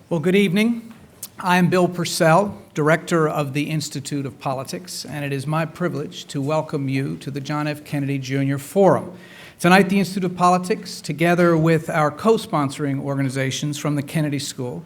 Well, good evening. I am Bill Purcell, Director of the Institute of Politics, and it is my privilege to welcome you to the John F. Kennedy Jr. Forum. Tonight, the Institute of Politics, together with our co-sponsoring organizations from the Kennedy School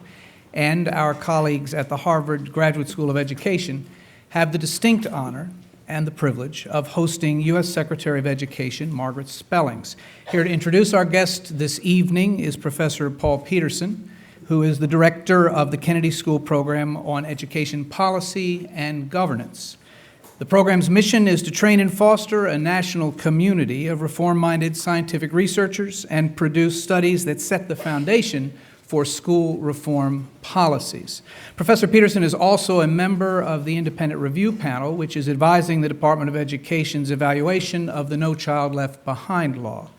and our colleagues at the Harvard Graduate School of Education, have the distinct honor and the privilege of hosting U.S. Secretary of Education Margaret Spellings. Here to introduce our guest this evening is Professor Paul Peterson, who is the director of the Kennedy School Program on Education Policy and Governance. The program's mission is to train and foster a national community of reform-minded scientific researchers and produce studies that set the foundation for school reform policies. Professor Peterson is also a member of the Independent Review Panel, which is advising the Department of Education's evaluation of the No Child Left Behind law.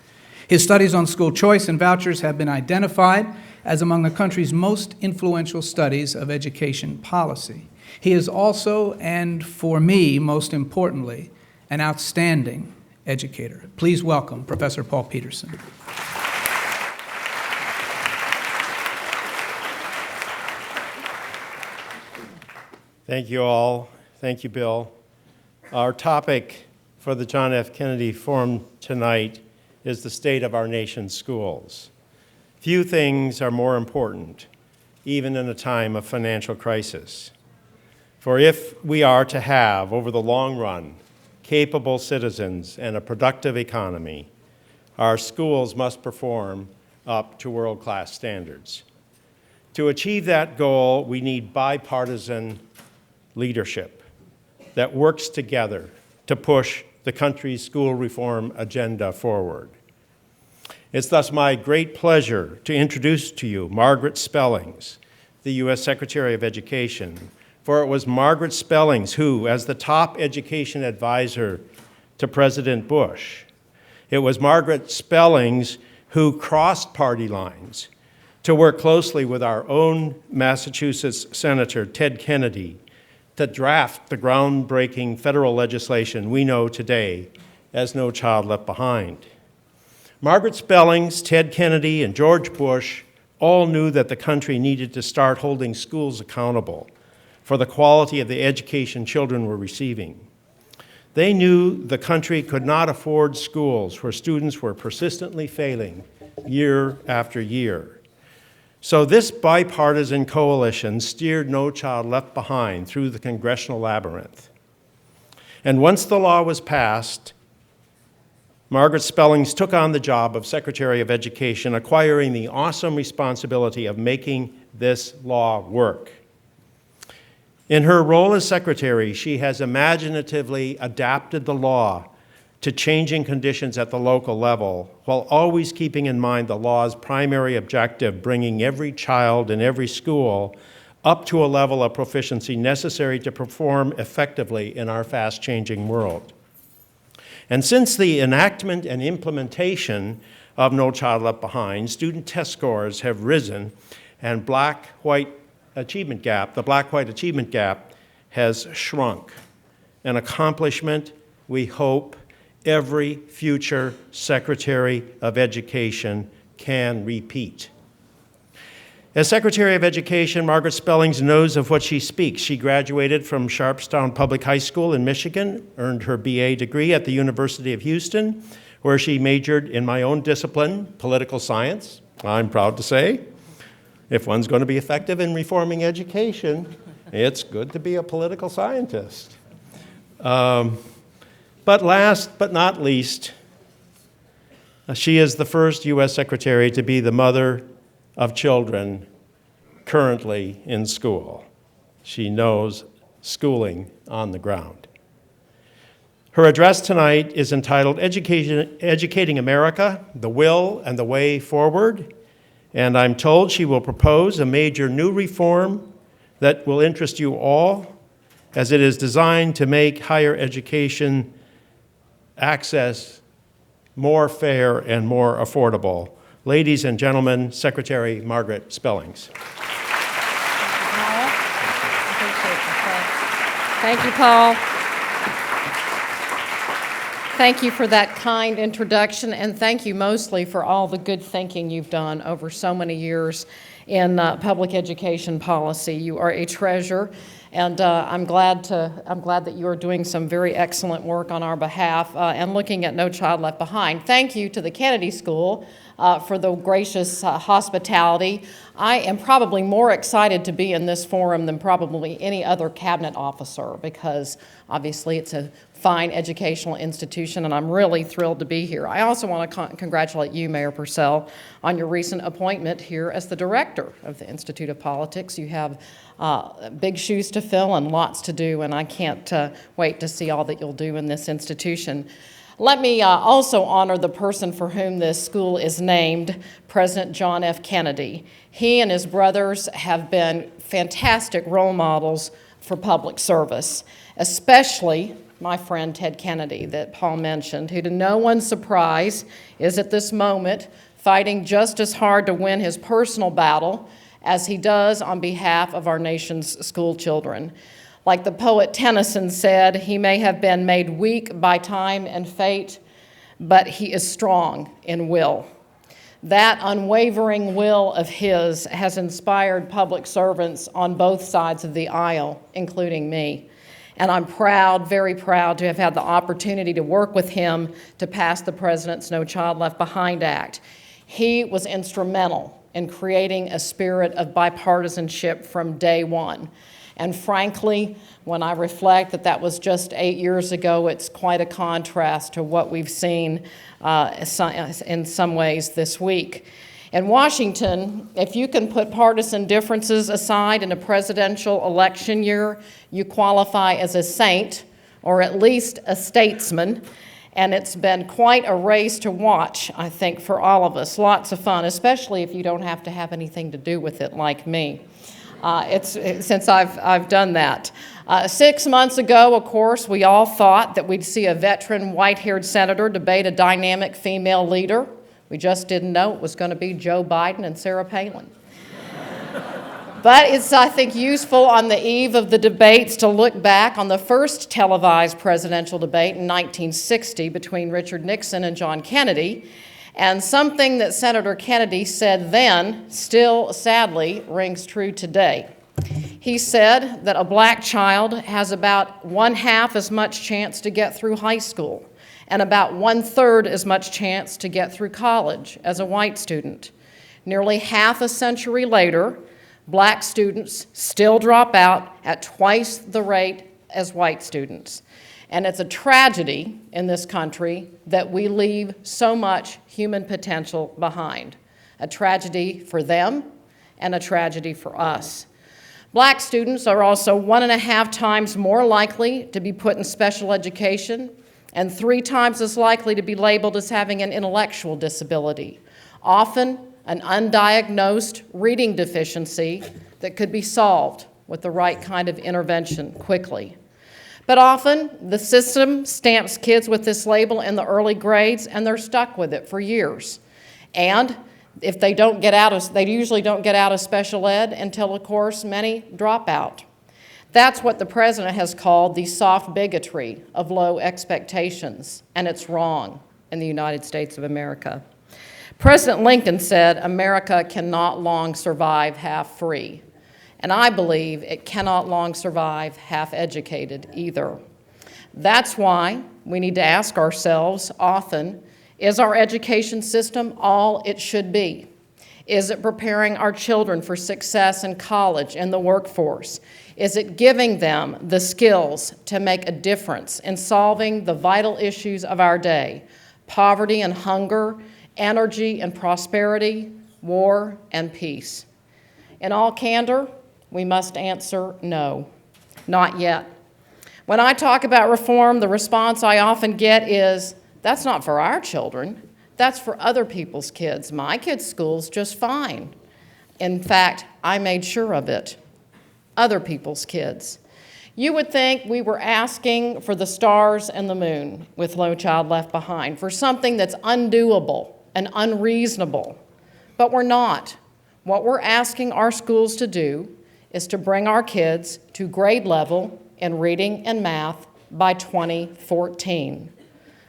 His studies on school choice and vouchers have been identified as among the country's most influential studies of education policy. He is also, and for me, most importantly, an outstanding educator. Please welcome Professor Paul Peterson. Thank you all. Thank you, Bill. Our topic for the John F. Kennedy Forum tonight is the state of our nation's schools. Few things are more important, even in a time of financial crisis. For if we are to have, over the long run, capable citizens and a productive economy, our schools must perform up to world-class standards. To achieve that goal, we need bipartisan leadership that works together to push the country's school reform agenda forward. It's thus my great pleasure to introduce to you Margaret Spellings, the U.S. Secretary of Education, for it was Margaret Spellings who, as the top education advisor to President Bush, it was Margaret Spellings who crossed party lines to work closely with our own Massachusetts Senator Ted Kennedy to draft the groundbreaking federal legislation we know today as No Child Left Behind. Margaret Spellings, Ted Kennedy, and George Bush all knew that the country needed to start holding schools accountable for the quality of the education children were receiving. They knew the country could not afford schools where students were persistently failing year after year. So this bipartisan coalition steered No Child Left Behind through the congressional labyrinth. And once the law was passed, Margaret Spellings took on the job of Secretary of Education, acquiring the awesome responsibility of making this law work. In her role as secretary, she has imaginatively adapted the law to changing conditions at the local level, while always keeping in mind the law's primary objective, bringing every child in every school up to a level of proficiency necessary to perform effectively in our fast-changing world. And since the enactment and implementation of No Child Left Behind, student test scores have risen, and the black-white achievement gap has shrunk, an accomplishment we hope every future Secretary of Education can repeat. As Secretary of Education, Margaret Spellings knows of what she speaks. She graduated from Sharpstown Public High School in Michigan, earned her BA degree at the University of Houston, where she majored in my own discipline, political science, I'm proud to say. If one's going to be effective in reforming education, it's good to be a political scientist. But last but not least, she is the first U.S. Secretary to be the mother of children currently in school. She knows schooling on the ground. Her address tonight is entitled Educating America, the Will and the Way Forward, and I'm told she will propose a major new reform that will interest you all, as it is designed to make higher education access more fair and more affordable. Ladies and gentlemen, Secretary Margaret Spellings. Thank you, Paul. Thank you for that kind introduction, and thank you mostly for all the good thinking you've done over so many years in public education policy. You are a treasure, and I'm glad that you are doing some very excellent work on our behalf and looking at No Child Left Behind. Thank you to the Kennedy School for the gracious hospitality. I am probably more excited to be in this forum than probably any other cabinet officer, because obviously it's a fine educational institution, and I'm really thrilled to be here. I also want to congratulate you, Mayor Purcell, on your recent appointment here as the director of the Institute of Politics. You have big shoes to fill and lots to do, and I can't wait to see all that you'll do in this institution. Let me also honor the person for whom this school is named, President John F. Kennedy. He and his brothers have been fantastic role models for public service, especially my friend Ted Kennedy that Paul mentioned, who to no one's surprise is at this moment fighting just as hard to win his personal battle as he does on behalf of our nation's school children. Like the poet Tennyson said, he may have been made weak by time and fate, but he is strong in will. That unwavering will of his has inspired public servants on both sides of the aisle, including me. And I'm proud, very proud, to have had the opportunity to work with him to pass the President's No Child Left Behind Act. He was instrumental in creating a spirit of bipartisanship from day one. And frankly, when I reflect that that was just 8 years ago, it's quite a contrast to what we've seen in some ways this week. In Washington, if you can put partisan differences aside in a presidential election year, you qualify as a saint, or at least a statesman. And it's been quite a race to watch, I think, for all of us. Lots of fun, especially if you don't have to have anything to do with it like me. Since I've done that. 6 months ago, of course, we all thought that we'd see a veteran white-haired senator debate a dynamic female leader. We just didn't know it was going to be Joe Biden and Sarah Palin. But it's, I think, useful on the eve of the debates to look back on the first televised presidential debate in 1960 between Richard Nixon and John Kennedy. And something that Senator Kennedy said then still, sadly, rings true today. He said that a black child has about 1/2 as much chance to get through high school and about 1/3 as much chance to get through college as a white student. Nearly half a century later, black students still drop out at twice the rate as white students. And it's a tragedy in this country that we leave so much human potential behind. A tragedy for them and a tragedy for us. Black students are also 1.5 times more likely to be put in special education and 3 times as likely to be labeled as having an intellectual disability, often an undiagnosed reading deficiency that could be solved with the right kind of intervention quickly. But often, the system stamps kids with this label in the early grades, and they're stuck with it for years. And if they usually don't get out of special ed until, of course, many drop out. That's what the president has called the soft bigotry of low expectations, and it's wrong in the United States of America. President Lincoln said, "America cannot long survive half-free." And I believe it cannot long survive half-educated either. That's why we need to ask ourselves often, is our education system all it should be? Is it preparing our children for success in college and the workforce? Is it giving them the skills to make a difference in solving the vital issues of our day? Poverty and hunger, energy and prosperity, war and peace. In all candor, we must answer no, not yet. When I talk about reform, the response I often get is, that's not for our children, that's for other people's kids. My kids' school's just fine. In fact, I made sure of it. Other people's kids. You would think we were asking for the stars and the moon with No Child Left Behind, for something that's undoable and unreasonable, but we're not. What we're asking our schools to do is to bring our kids to grade level in reading and math by 2014.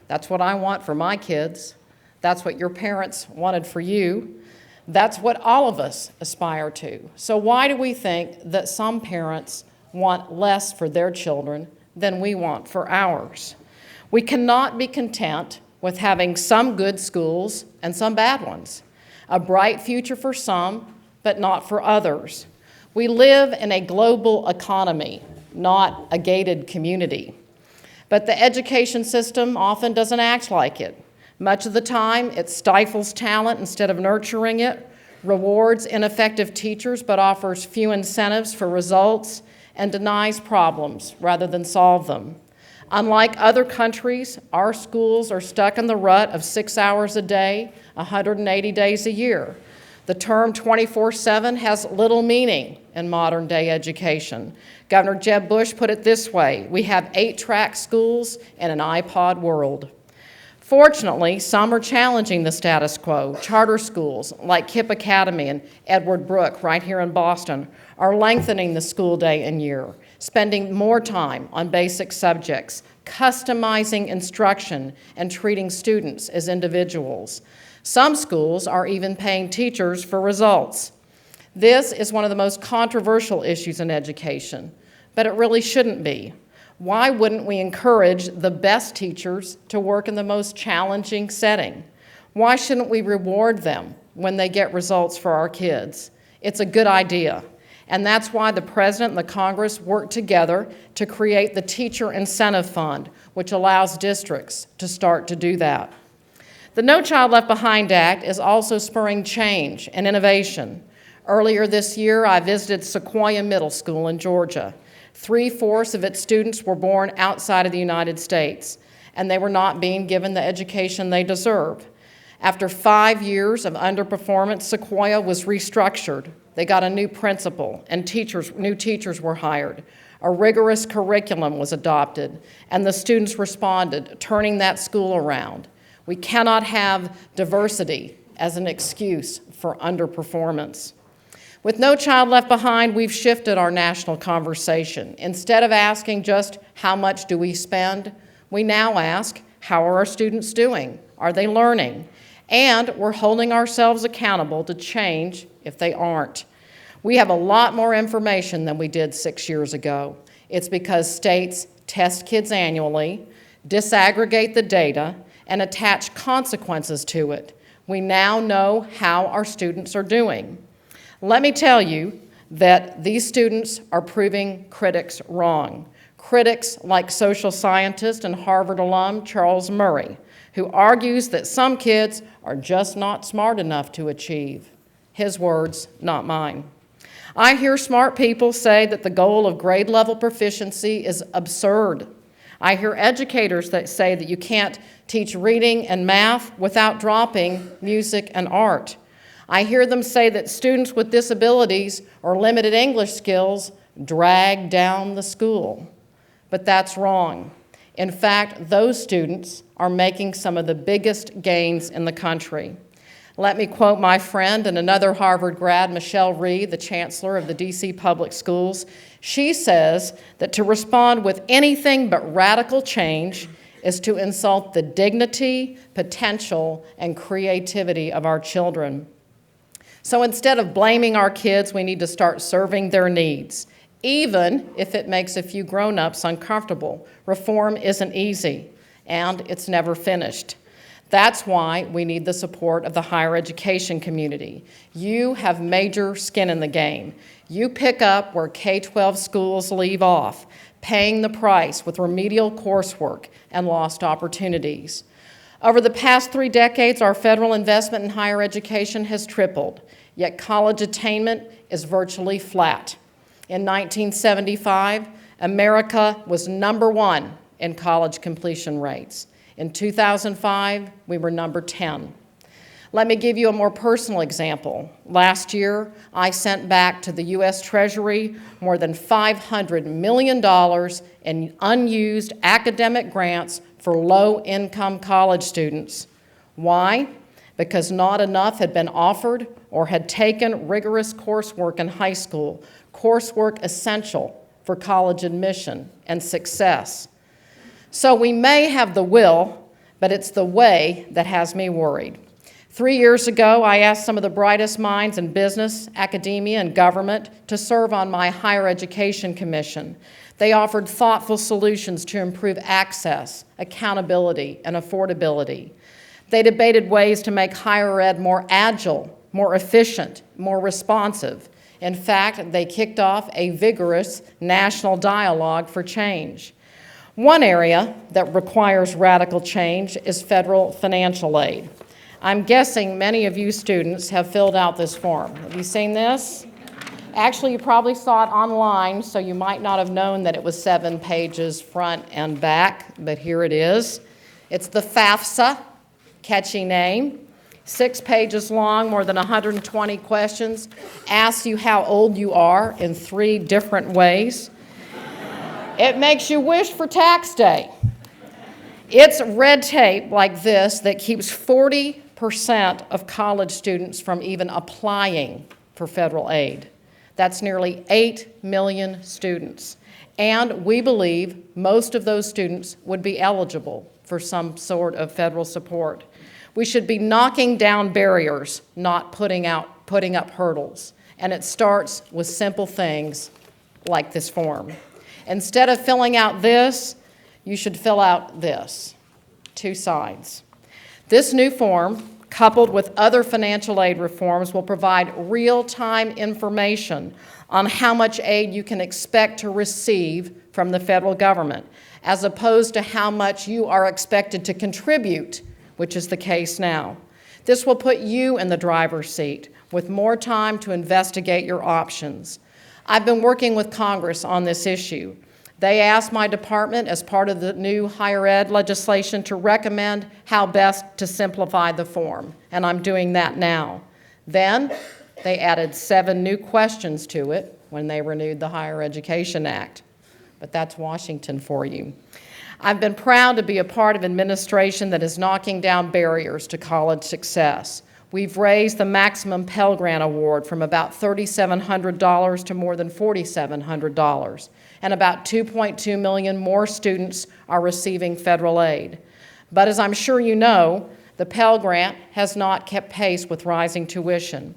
That's what I want for my kids. That's what your parents wanted for you. That's what all of us aspire to. So why do we think that some parents want less for their children than we want for ours? We cannot be content with having some good schools and some bad ones, a bright future for some, but not for others. We live in a global economy, not a gated community. But the education system often doesn't act like it. Much of the time, it stifles talent instead of nurturing it, rewards ineffective teachers but offers few incentives for results, and denies problems rather than solve them. Unlike other countries, our schools are stuck in the rut of 6 hours a day, 180 days a year. The term 24/7 has little meaning in modern day education. Governor Jeb Bush put it this way: we have 8-track schools in an iPod world. Fortunately, some are challenging the status quo. Charter schools like KIPP Academy and Edward Brooke right here in Boston are lengthening the school day and year, spending more time on basic subjects, customizing instruction, and treating students as individuals. Some schools are even paying teachers for results. This is one of the most controversial issues in education, but it really shouldn't be. Why wouldn't we encourage the best teachers to work in the most challenging setting? Why shouldn't we reward them when they get results for our kids? It's a good idea. And that's why the President and the Congress worked together to create the Teacher Incentive Fund, which allows districts to start to do that. The No Child Left Behind Act is also spurring change and innovation. Earlier this year, I visited Sequoia Middle School in Georgia. 3/4 of its students were born outside of the United States, and they were not being given the education they deserve. After 5 years of underperformance, Sequoia was restructured. They got a new principal, and new teachers were hired. A rigorous curriculum was adopted, and the students responded, turning that school around. We cannot have diversity as an excuse for underperformance. With No Child Left Behind, we've shifted our national conversation. Instead of asking just how much do we spend, we now ask, how are our students doing? Are they learning? And we're holding ourselves accountable to change if they aren't. We have a lot more information than we did 6 years ago. It's because states test kids annually, disaggregate the data, and attach consequences to it. We now know how our students are doing. Let me tell you that these students are proving critics wrong. Critics like social scientist and Harvard alum Charles Murray, who argues that some kids are just not smart enough to achieve. His words, not mine. I hear smart people say that the goal of grade level proficiency is absurd. I hear educators that say that you can't teach reading and math without dropping music and art. I hear them say that students with disabilities or limited English skills drag down the school. But that's wrong. In fact, those students are making some of the biggest gains in the country. Let me quote my friend and another Harvard grad, Michelle Reed, the chancellor of the DC Public Schools. She says that to respond with anything but radical change is to insult the dignity, potential, and creativity of our children. So instead of blaming our kids, we need to start serving their needs, even if it makes a few grown-ups uncomfortable. Reform isn't easy, and it's never finished. That's why we need the support of the higher education community. You have major skin in the game. You pick up where K-12 schools leave off, paying the price with remedial coursework and lost opportunities. Over the past 3 decades, our federal investment in higher education has tripled, yet college attainment is virtually flat. In 1975, America was number 1 in college completion rates. In 2005, we were number 10. Let me give you a more personal example. Last year, I sent back to the U.S. Treasury more than $500 million in unused academic grants for low-income college students. Why? Because not enough had been offered or had taken rigorous coursework in high school, coursework essential for college admission and success. So we may have the will, but it's the way that has me worried. 3 years ago, I asked some of the brightest minds in business, academia, and government to serve on my Higher Education Commission. They offered thoughtful solutions to improve access, accountability, and affordability. They debated ways to make higher ed more agile, more efficient, more responsive. In fact, they kicked off a vigorous national dialogue for change. One area that requires radical change is federal financial aid. I'm guessing many of you students have filled out this form. Have you seen this? Actually, you probably saw it online, so you might not have known that it was 7 pages front and back, but here it is. It's the FAFSA, catchy name, 6 pages long, more than 120 questions, asks you how old you are in 3 different ways. It makes you wish for tax day. It's red tape like this that keeps 40% of college students from even applying for federal aid. That's nearly 8 million students. And we believe most of those students would be eligible for some sort of federal support. We should be knocking down barriers, not putting up hurdles. And it starts with simple things like this form. Instead of filling out this, you should fill out this, 2 sides. This new form, coupled with other financial aid reforms, will provide real-time information on how much aid you can expect to receive from the federal government, as opposed to how much you are expected to contribute, which is the case now. This will put you in the driver's seat with more time to investigate your options. I've been working with Congress on this issue. They asked my department, as part of the new higher ed legislation, to recommend how best to simplify the form, and I'm doing that now. Then they added 7 new questions to it when they renewed the Higher Education Act. But that's Washington for you. I've been proud to be a part of administration that is knocking down barriers to college success. We've raised the maximum Pell Grant award from about $3,700 to more than $4,700, and about 2.2 million more students are receiving federal aid. But as I'm sure you know, the Pell Grant has not kept pace with rising tuition.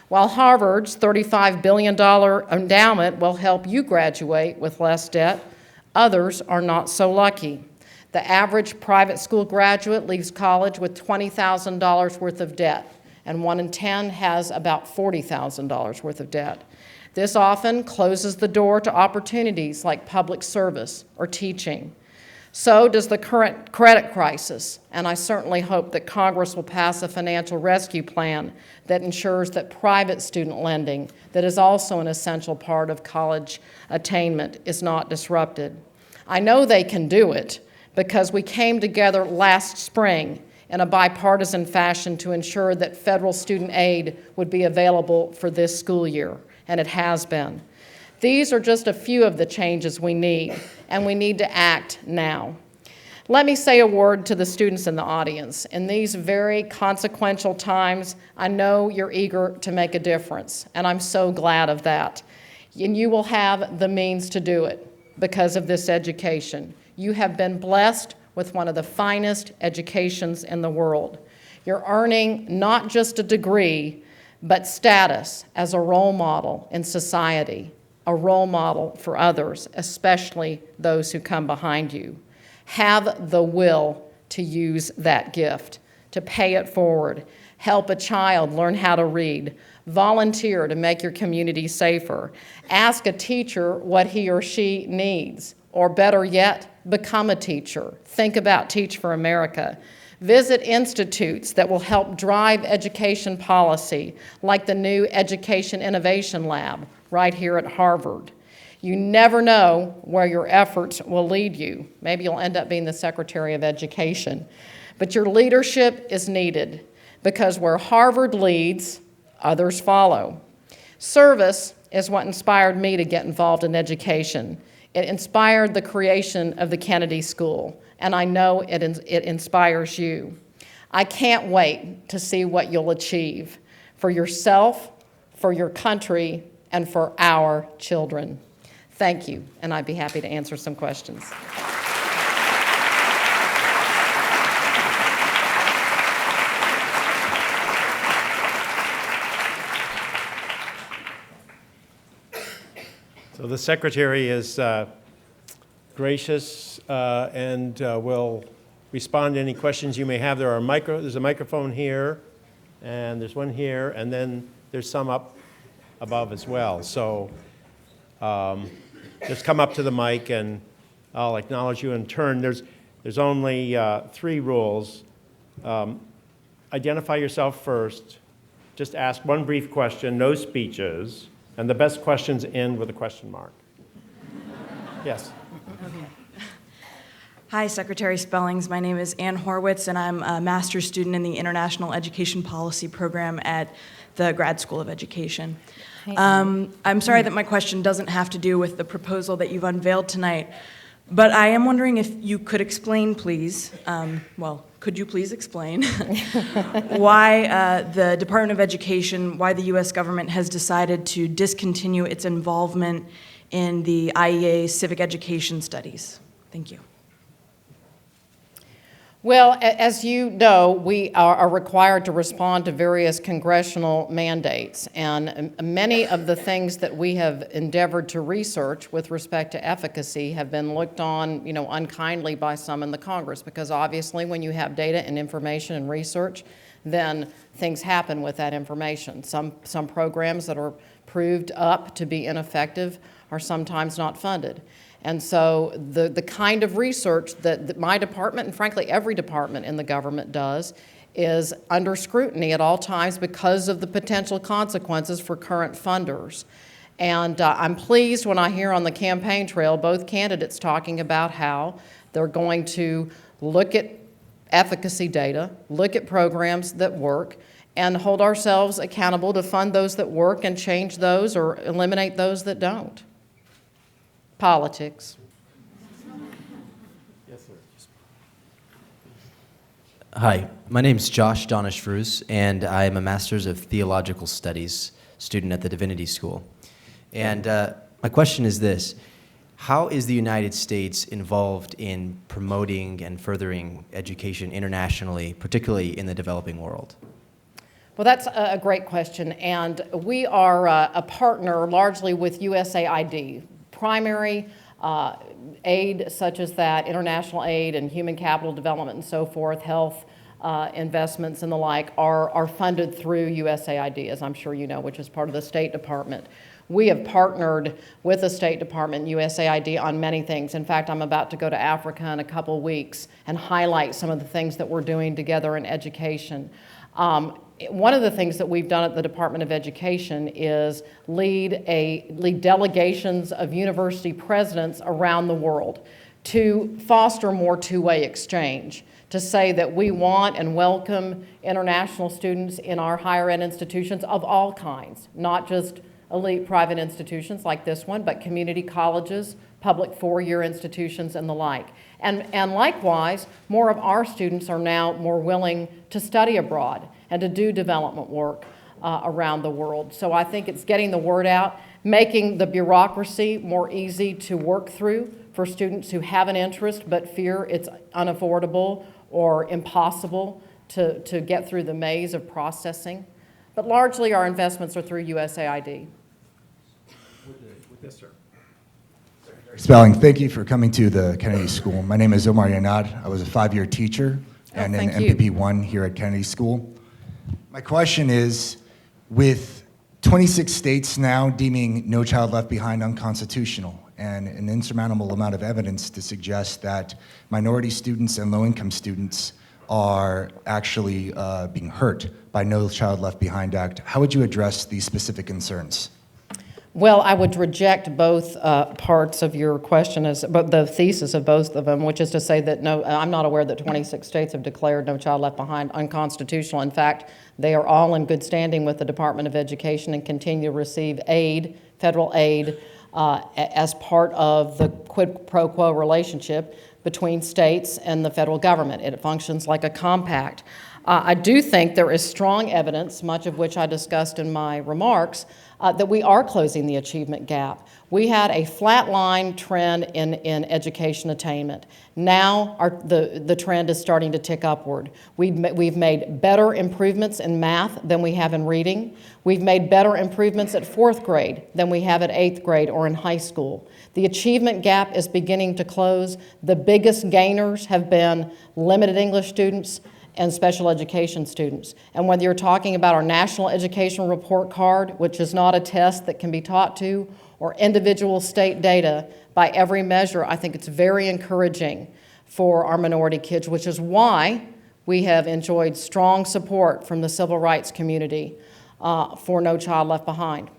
While Harvard's $35 billion endowment will help you graduate with less debt, others are not so lucky. The average private school graduate leaves college with $20,000 worth of debt, and 1 in 10 has about $40,000 worth of debt. This often closes the door to opportunities like public service or teaching. So does the current credit crisis, and I certainly hope that Congress will pass a financial rescue plan that ensures that private student lending, that is also an essential part of college attainment, is not disrupted. I know they can do it because we came together last spring in a bipartisan fashion to ensure that federal student aid would be available for this school year, and it has been. These are just a few of the changes we need, and we need to act now. Let me say a word to the students in the audience. In these very consequential times, I know you're eager to make a difference, and I'm so glad of that. And you will have the means to do it because of this education. You have been blessed with one of the finest educations in the world. You're earning not just a degree, but status as a role model in society, a role model for others, especially those who come behind you. Have the will to use that gift, to pay it forward. Help a child learn how to read. Volunteer to make your community safer. Ask a teacher what he or she needs, or better yet, become a teacher. Think about Teach for America. Visit institutes that will help drive education policy, like the new Education Innovation Lab right here at Harvard. You never know where your efforts will lead you. Maybe you'll end up being the Secretary of Education. But your leadership is needed because where Harvard leads, others follow. Service is what inspired me to get involved in education. It inspired the creation of the Kennedy School, and I know it inspires you. I can't wait to see what you'll achieve for yourself, for your country, and for our children. Thank you, and I'd be happy to answer some questions. Well, the Secretary is gracious and will respond to any questions you may have. There's a microphone here, and there's one here, and then there's some up above as well. So just come up to the mic, and I'll acknowledge you in turn. There's only 3 rules. Identify yourself first. Just ask one brief question, no speeches, and the best questions end with a question mark. Yes. Okay. Hi, Secretary Spellings. My name is Ann Horwitz, and I'm a master's student in the International Education Policy Program at the Grad School of Education. I'm sorry that my question doesn't have to do with the proposal that you've unveiled tonight, but I am wondering if you could explain, please, could you please explain why the Department of Education, why the U.S. government has decided to discontinue its involvement in the IEA civic education studies? Thank you. Well, as you know, we are required to respond to various congressional mandates, and many of the things that we have endeavored to research with respect to efficacy have been looked on, unkindly by some in the Congress, because obviously when you have data and information and research, then things happen with that information. Some programs that are proved up to be ineffective are sometimes not funded. And so the kind of research that my department, and frankly every department in the government does, is under scrutiny at all times because of the potential consequences for current funders. And I'm pleased when I hear on the campaign trail both candidates talking about how they're going to look at efficacy data, look at programs that work, and hold ourselves accountable to fund those that work and change those or eliminate those that don't. Politics. Yes, sir. Hi, my name is Josh Donish-Frus, and I am a Master's of Theological Studies student at the Divinity School. And my question is this: how is the United States involved in promoting and furthering education internationally, particularly in the developing world? Well, that's a great question, and we are a partner largely with USAID. Primary aid such as that, international aid and human capital development and so forth, health investments and the like are funded through USAID, as I'm sure you know, which is part of the State Department. We have partnered with the State Department and USAID on many things. In fact, I'm about to go to Africa in a couple of weeks and highlight some of the things that we're doing together in education. One of the things that we've done at the Department of Education is lead delegations of university presidents around the world to foster more two-way exchange, to say that we want and welcome international students in our higher ed institutions of all kinds, not just elite private institutions like this one, but community colleges, public four-year institutions, and the like. And likewise, more of our students are now more willing to study abroad and to do development work around the world. So I think it's getting the word out, making the bureaucracy more easy to work through for students who have an interest but fear it's unaffordable or impossible to get through the maze of processing. But largely our investments are through USAID. Yes, sir. Spelling, thank you for coming to the Kennedy School. My name is Omar Yanad. I was a 5-year teacher and an MPP 1 here at Kennedy School. My question is, with 26 states now deeming No Child Left Behind unconstitutional and an insurmountable amount of evidence to suggest that minority students and low-income students are actually being hurt by No Child Left Behind Act, how would you address these specific concerns? Well, I would reject both parts of your question, but the thesis of both of them, which is to say that no, I'm not aware that 26 states have declared No Child Left Behind unconstitutional. In fact, they are all in good standing with the Department of Education and continue to receive aid, federal aid, as part of the quid pro quo relationship between states and the federal government. It functions like a compact. I do think there is strong evidence, much of which I discussed in my remarks, that we are closing the achievement gap. We had a flatline trend in education attainment. Now the trend is starting to tick upward. We've made better improvements in math than we have in reading. We've made better improvements at 4th grade than we have at 8th grade or in high school. The achievement gap is beginning to close. The biggest gainers have been limited English students and special education students. And whether you're talking about our National Education Report Card, which is not a test that can be taught to, or individual state data, by every measure, I think it's very encouraging for our minority kids, which is why we have enjoyed strong support from the civil rights community for No Child Left Behind.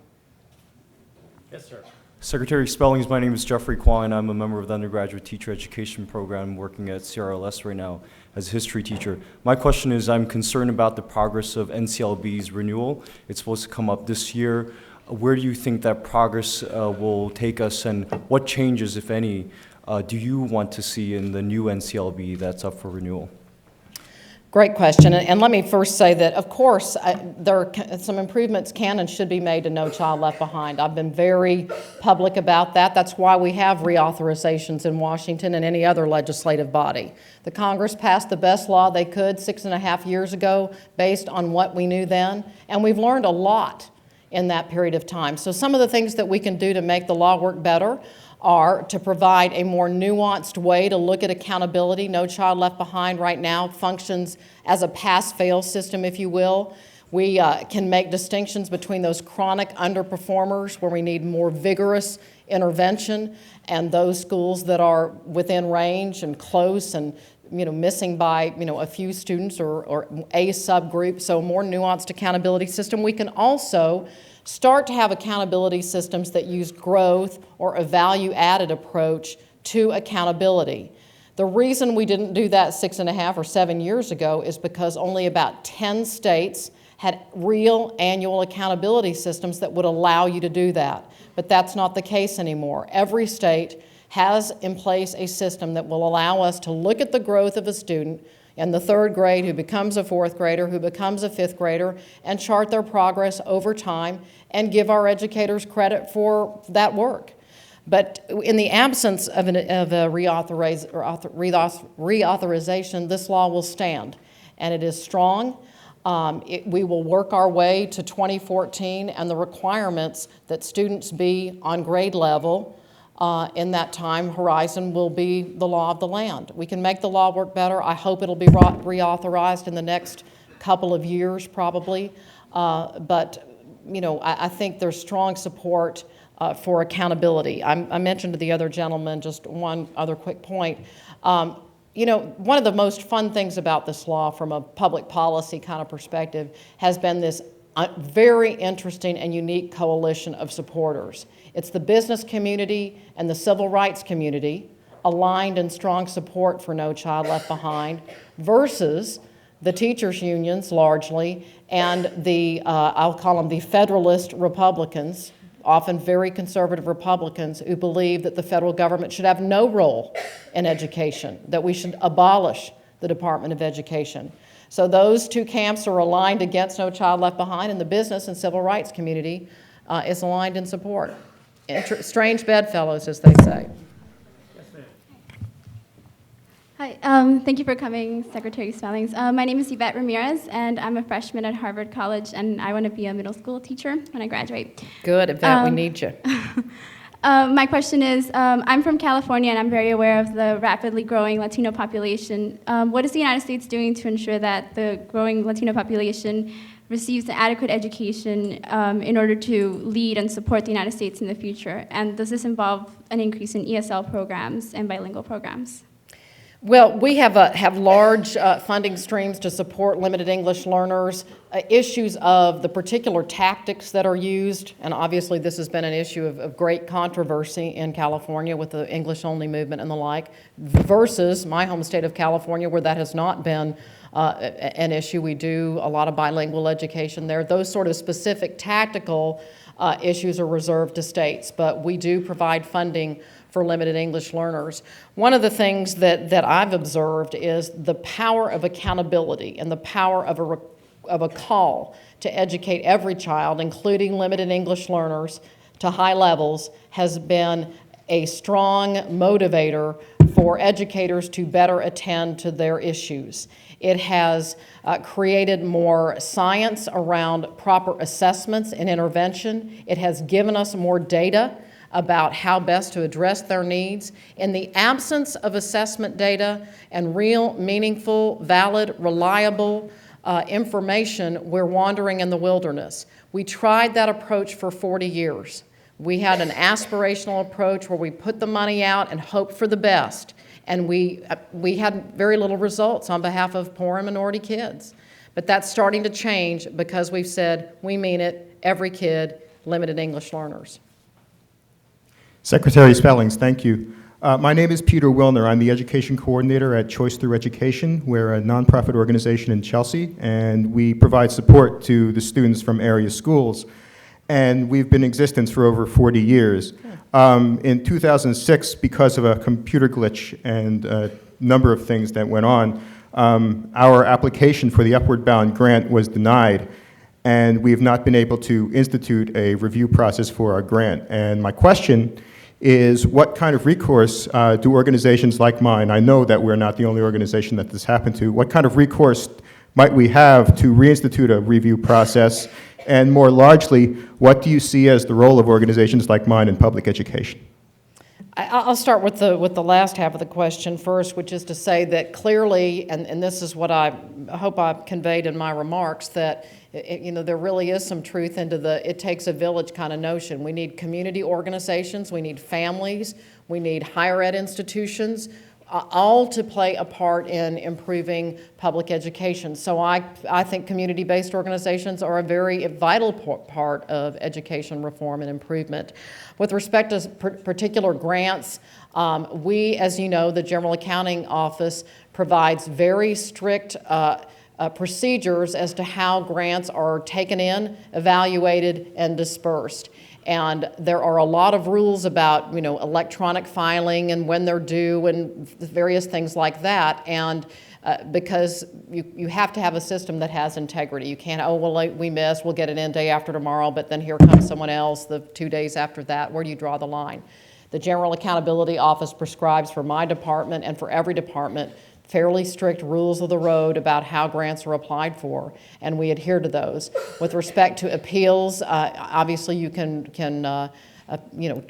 Yes, sir. Secretary Spellings, my name is Jeffrey Kwan. I'm a member of the undergraduate teacher education program working at CRLS right now as a history teacher. My question is, I'm concerned about the progress of NCLB's renewal. It's supposed to come up this year. Where do you think that progress will take us, and what changes, if any, do you want to see in the new NCLB that's up for renewal? Great question, and let me first say that, of course, there are some improvements can and should be made to No Child Left Behind. I've been very public about that. That's why we have reauthorizations in Washington and any other legislative body. The Congress passed the best law they could 6.5 years ago based on what we knew then, and we've learned a lot in that period of time. So some of the things that we can do to make the law work better are to provide a more nuanced way to look at accountability. No Child Left Behind right now functions as a pass-fail system, if you will. We can make distinctions between those chronic underperformers where we need more vigorous intervention and those schools that are within range and close and missing by a few students or a subgroup, so a more nuanced accountability system. We can also start to have accountability systems that use growth or a value-added approach to accountability. The reason we didn't do that 6.5 or 7 years ago is because only about 10 states had real annual accountability systems that would allow you to do that. But that's not the case anymore. Every state has in place a system that will allow us to look at the growth of a student in the 3rd grade who becomes a 4th grader, who becomes a 5th grader, and chart their progress over time and give our educators credit for that work. But in the absence of a reauthorization, this law will stand, and it is strong. We will work our way to 2014 and the requirements that students be on grade level in that time horizon will be the law of the land. We can make the law work better. I hope it'll be reauthorized in the next couple of years probably. But I think there's strong support for accountability. I mentioned to the other gentleman just one other quick point. One of the most fun things about this law from a public policy kind of perspective has been this very interesting and unique coalition of supporters. It's the business community and the civil rights community aligned in strong support for No Child Left Behind versus the teachers' unions largely and the, I'll call them the Federalist Republicans, often very conservative Republicans who believe that the federal government should have no role in education, that we should abolish the Department of Education. So those two camps are aligned against No Child Left Behind, and the business and civil rights community is aligned in support. Strange bedfellows, as they say. Hi, thank you for coming, Secretary Spellings. My name is Yvette Ramirez, and I'm a freshman at Harvard College, and I want to be a middle school teacher when I graduate. Good, Yvette, we need you. My question is, I'm from California, and I'm very aware of the rapidly growing Latino population. What is the United States doing to ensure that the growing Latino population receives an adequate education in order to lead and support the United States in the future? And does this involve an increase in ESL programs and bilingual programs? Well, we have large funding streams to support limited English learners, issues of the particular tactics that are used, and obviously this has been an issue of great controversy in California with the English-only movement and the like, versus my home state of California where that has not been an issue. We do a lot of bilingual education there. Those sort of specific tactical issues are reserved to states, but we do provide funding for limited English learners. One of the things that I've observed is the power of accountability and the power of a call to educate every child, including limited English learners, to high levels has been a strong motivator for educators to better attend to their issues. It has created more science around proper assessments and intervention. It has given us more data about how best to address their needs. In the absence of assessment data and real, meaningful, valid, reliable information, we're wandering in the wilderness. We tried that approach for 40 years. We had an aspirational approach where we put the money out and hoped for the best, and we had very little results on behalf of poor and minority kids. But that's starting to change because we've said, we mean it, every kid, limited English learners. Secretary Spellings, thank you. My name is Peter Wilner. I'm the education coordinator at Choice Through Education. We're a nonprofit organization in Chelsea, and we provide support to the students from area schools. And we've been in existence for over 40 years. In 2006, because of a computer glitch and a number of things that went on, our application for the Upward Bound grant was denied, and we have not been able to institute a review process for our grant. And my question is, what kind of recourse do organizations like mine, I know that we're not the only organization that this happened to, what kind of recourse might we have to reinstitute a review process? And more largely, what do you see as the role of organizations like mine in public education? I'll start with the last half of the question first, which is to say that clearly, and this is what I hope I conveyed in my remarks, that there really is some truth into the it takes a village kind of notion. We need community organizations, we need families, we need higher ed institutions, all to play a part in improving public education. So I think community-based organizations are a very vital part of education reform and improvement. With respect to particular grants, we, as you know, the General Accounting Office provides very strict procedures as to how grants are taken in, evaluated, and dispersed. And there are a lot of rules about, electronic filing and when they're due and various things like that. And because you have to have a system that has integrity. You can't, we missed, we'll get it in day after tomorrow, but then here comes someone else the 2 days after that. Where do you draw the line? The General Accountability Office prescribes for my department and for every department fairly strict rules of the road about how grants are applied for, and we adhere to those. With respect to appeals, obviously you can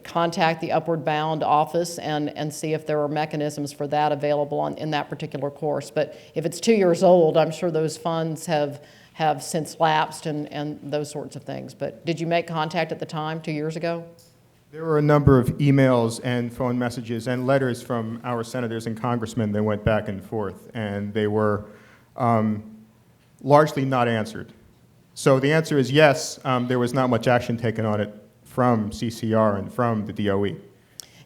contact the Upward Bound office and see if there are mechanisms for that available in that particular course. But if it's 2 years old, I'm sure those funds have since lapsed and those sorts of things. But did you make contact at the time, 2 years ago? There were a number of emails and phone messages and letters from our senators and congressmen that went back and forth, and they were largely not answered. So the answer is yes, there was not much action taken on it from CCR and from the DOE.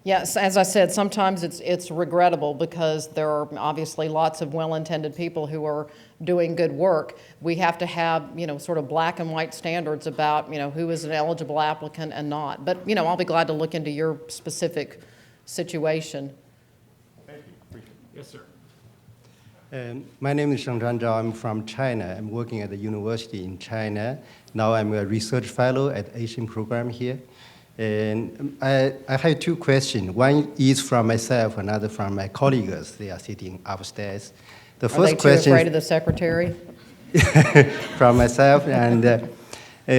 Yes, as I said, sometimes it's regrettable because there are obviously lots of well-intended people who are doing good work. We have to have, sort of black and white standards about, who is an eligible applicant and not. But, I'll be glad to look into your specific situation. Thank you. Appreciate it. Yes, sir. My name is Sheng Zhao. I'm from China. I'm working at the university in China. Now I'm a research fellow at Asian program here. And I have two questions. One is from myself, another from my colleagues. They are sitting upstairs. The first question. Are they too afraid of the secretary? From myself, and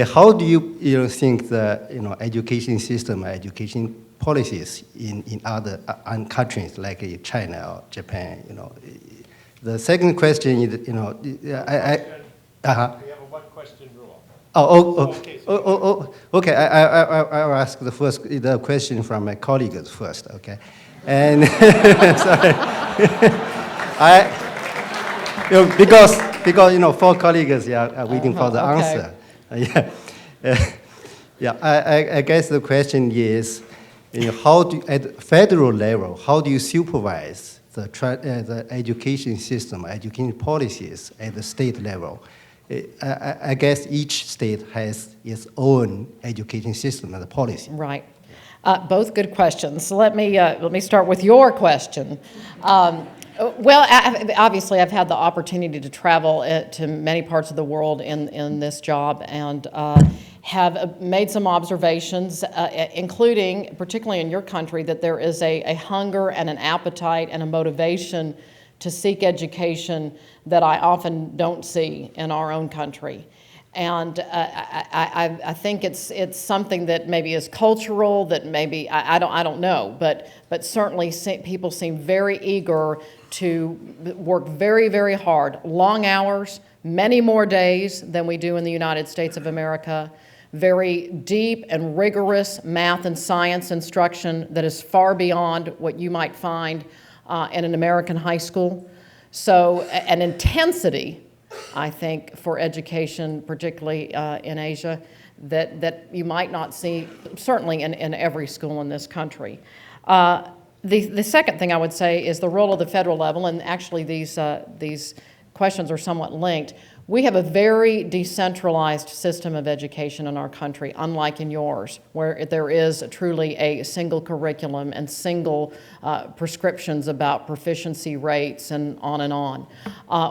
how do you think the education system, education policies in other countries like China or Japan? The second question is We have a one-question rule. Okay. I'll ask the question from my colleagues first. Okay, and sorry, because four colleagues are waiting for the answer. I guess the question is, how do at federal level, how do you supervise the education system, education policies at the state level? I guess each state has its own education system and policy. Right. Both good questions. So let me start with your question. Well, obviously, I've had the opportunity to travel to many parts of the world in this job, and have made some observations, including, particularly in your country, that there is a hunger and an appetite and a motivation to seek education that I often don't see in our own country. And I think it's something that maybe is cultural, that maybe, I don't know, but certainly people seem very eager to work very, very hard, long hours, many more days than we do in the United States of America, very deep and rigorous math and science instruction that is far beyond what you might find in an American high school. So an intensity, I think, for education, particularly in Asia, that you might not see, certainly in every school in this country. The second thing I would say is the role of the federal level, and actually these questions are somewhat linked. We have a very decentralized system of education in our country, unlike in yours, where there is truly a single curriculum and single prescriptions about proficiency rates and on and on.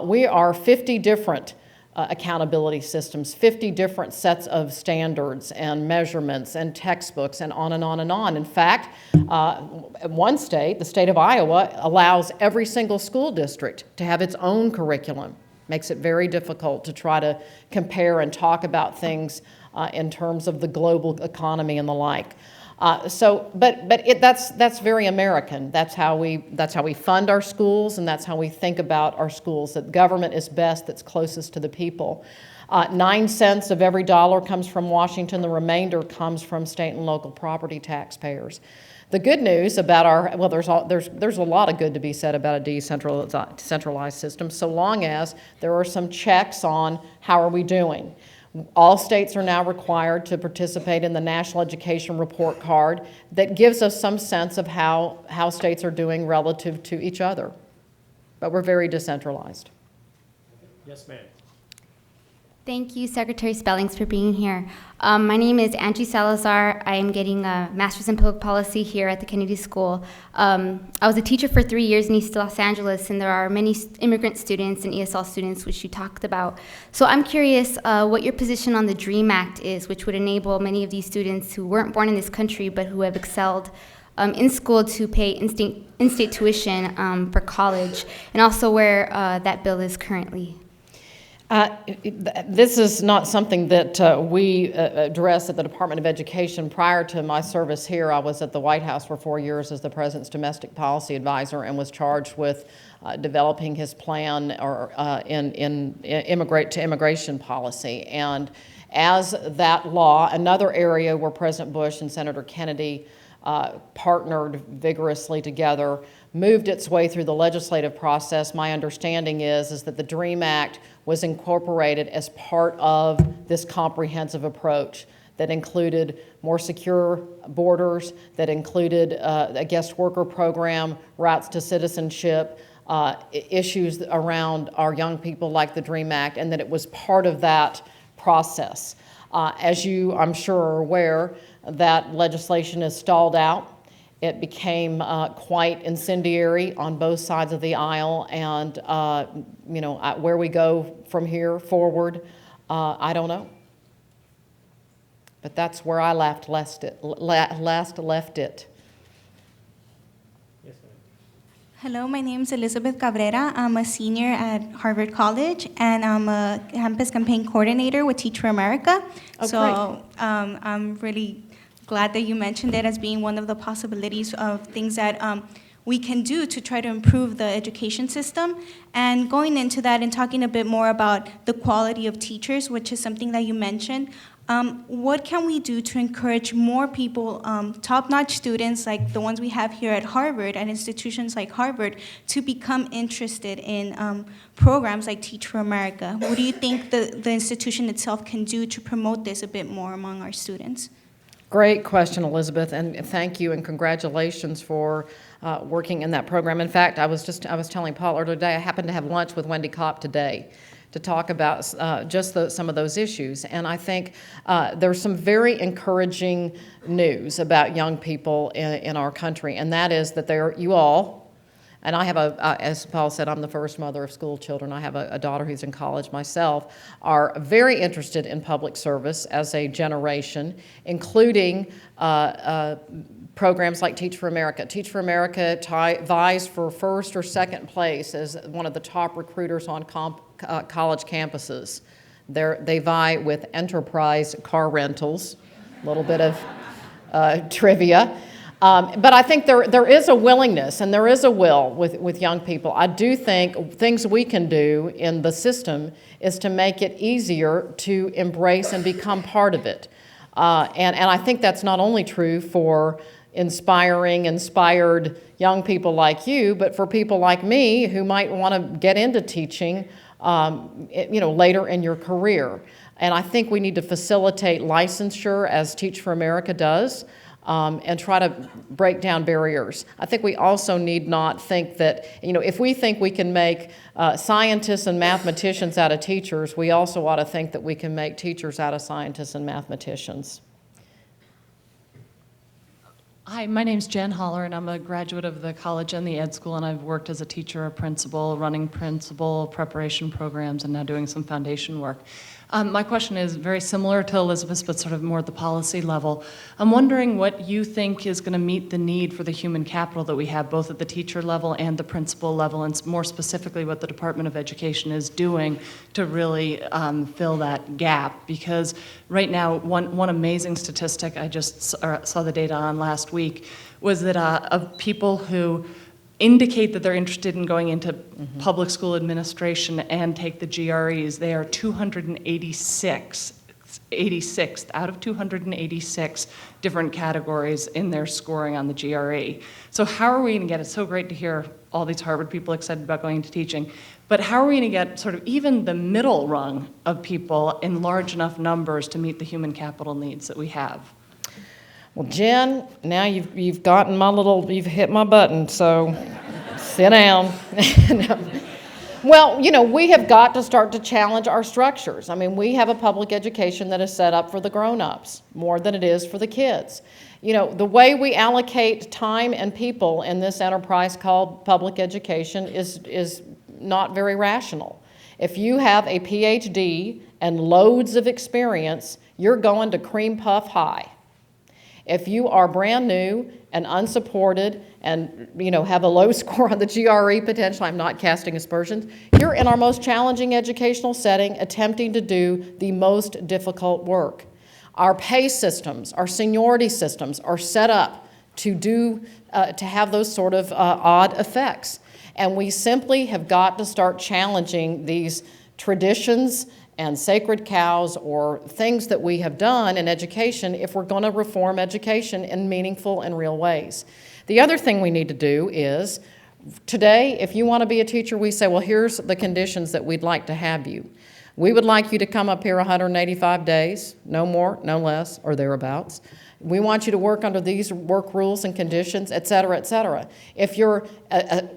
We are 50 different accountability systems, 50 different sets of standards and measurements and textbooks and on and on and on. In fact, one state, the state of Iowa, allows every single school district to have its own curriculum. Makes it very difficult to try to compare and talk about things in terms of the global economy and the like. That's very American. That's how we fund our schools, and that's how we think about our schools. That government is best that's closest to the people. 9 cents of every dollar comes from Washington. The remainder comes from state and local property taxpayers. The good news about there's a lot of good to be said about a decentralized system, so long as there are some checks on how are we doing. All states are now required to participate in the National Education Report Card that gives us some sense of how states are doing relative to each other. But we're very decentralized. Yes, ma'am. Thank you, Secretary Spellings, for being here. My name is Angie Salazar. I am getting a master's in public policy here at the Kennedy School. I was a teacher for 3 years in East Los Angeles, and there are many immigrant students and ESL students, which you talked about. So I'm curious what your position on the DREAM Act is, which would enable many of these students who weren't born in this country but who have excelled in school to pay in-state tuition for college, and also where that bill is currently. This is not something that we address at the Department of Education. Prior to my service here, I was at the White House for 4 years as the President's domestic policy advisor and was charged with developing his plan in immigration policy. And as that law, another area where President Bush and Senator Kennedy partnered vigorously together, moved its way through the legislative process, my understanding is that the DREAM Act was incorporated as part of this comprehensive approach that included more secure borders, that included a guest worker program, routes to citizenship, issues around our young people like the DREAM Act, and that it was part of that process. As you, I'm sure, are aware, that legislation is stalled out. It became quite incendiary on both sides of the aisle, and where we go from here forward, I don't know. But that's where I last left it. Yes, ma'am. Hello, my name is Elizabeth Cabrera. I'm a senior at Harvard College, and I'm a campus campaign coordinator with Teach for America. Oh, so I'm really glad that you mentioned it as being one of the possibilities of things that we can do to try to improve the education system. And going into that and talking a bit more about the quality of teachers, which is something that you mentioned, what can we do to encourage more people, top-notch students like the ones we have here at Harvard and institutions like Harvard, to become interested in programs like Teach for America? What do you think the institution itself can do to promote this a bit more among our students? Great question, Elizabeth, and thank you and congratulations for working in that program. In fact, I was telling Paul earlier today, I happened to have lunch with Wendy Kopp today to talk about some of those issues. And I think there's some very encouraging news about young people in our country, and that is that you all, and I have as Paul said, I'm the first mother of school children. I have a daughter who's in college myself, are very interested in public service as a generation, including programs like Teach for America. Teach for America vies for first or second place as one of the top recruiters on college campuses. They vie with Enterprise car rentals, a little bit of trivia. But I think there is a willingness and there is a will with young people. I do think things we can do in the system is to make it easier to embrace and become part of it. And I think that's not only true for inspired young people like you, but for people like me who might want to get into teaching later in your career. And I think we need to facilitate licensure as Teach for America does. And try to break down barriers. I think we also need not think that, if we think we can make scientists and mathematicians out of teachers, we also ought to think that we can make teachers out of scientists and mathematicians. Hi, my name's Jen Holler, and I'm a graduate of the college and the ed school, and I've worked as a teacher, a principal, running principal preparation programs, and now doing some foundation work. My question is very similar to Elizabeth's, but sort of more at the policy level. I'm wondering what you think is going to meet the need for the human capital that we have, both at the teacher level and the principal level, and more specifically what the Department of Education is doing to really fill that gap. Because right now, one amazing statistic I just saw the data on last week was that of people who indicate that they're interested in going into public school administration and take the GREs, they are 86th out of 286 different categories in their scoring on the GRE. So how are we going to get, it's so great to hear all these Harvard people excited about going into teaching, but how are we going to get sort of even the middle rung of people in large enough numbers to meet the human capital needs that we have? Well, Jen, now you've hit my button, so sit down. Well, we have got to start to challenge our structures. I mean, we have a public education that is set up for the grown-ups more than it is for the kids. The way we allocate time and people in this enterprise called public education is not very rational. If you have a PhD and loads of experience, you're going to cream puff high. If you are brand new and unsupported and have a low score on the GRE potential, I'm not casting aspersions, you're in our most challenging educational setting attempting to do the most difficult work. Our pay systems, our seniority systems are set up to have those sort of odd effects. And we simply have got to start challenging these traditions and sacred cows or things that we have done in education if we're going to reform education in meaningful and real ways. The other thing we need to do is, today, if you want to be a teacher, we say, well, here's the conditions that we'd like to have you. We would like you to come up here 185 days, no more, no less, or thereabouts. We want you to work under these work rules and conditions, et cetera, et cetera. If you're a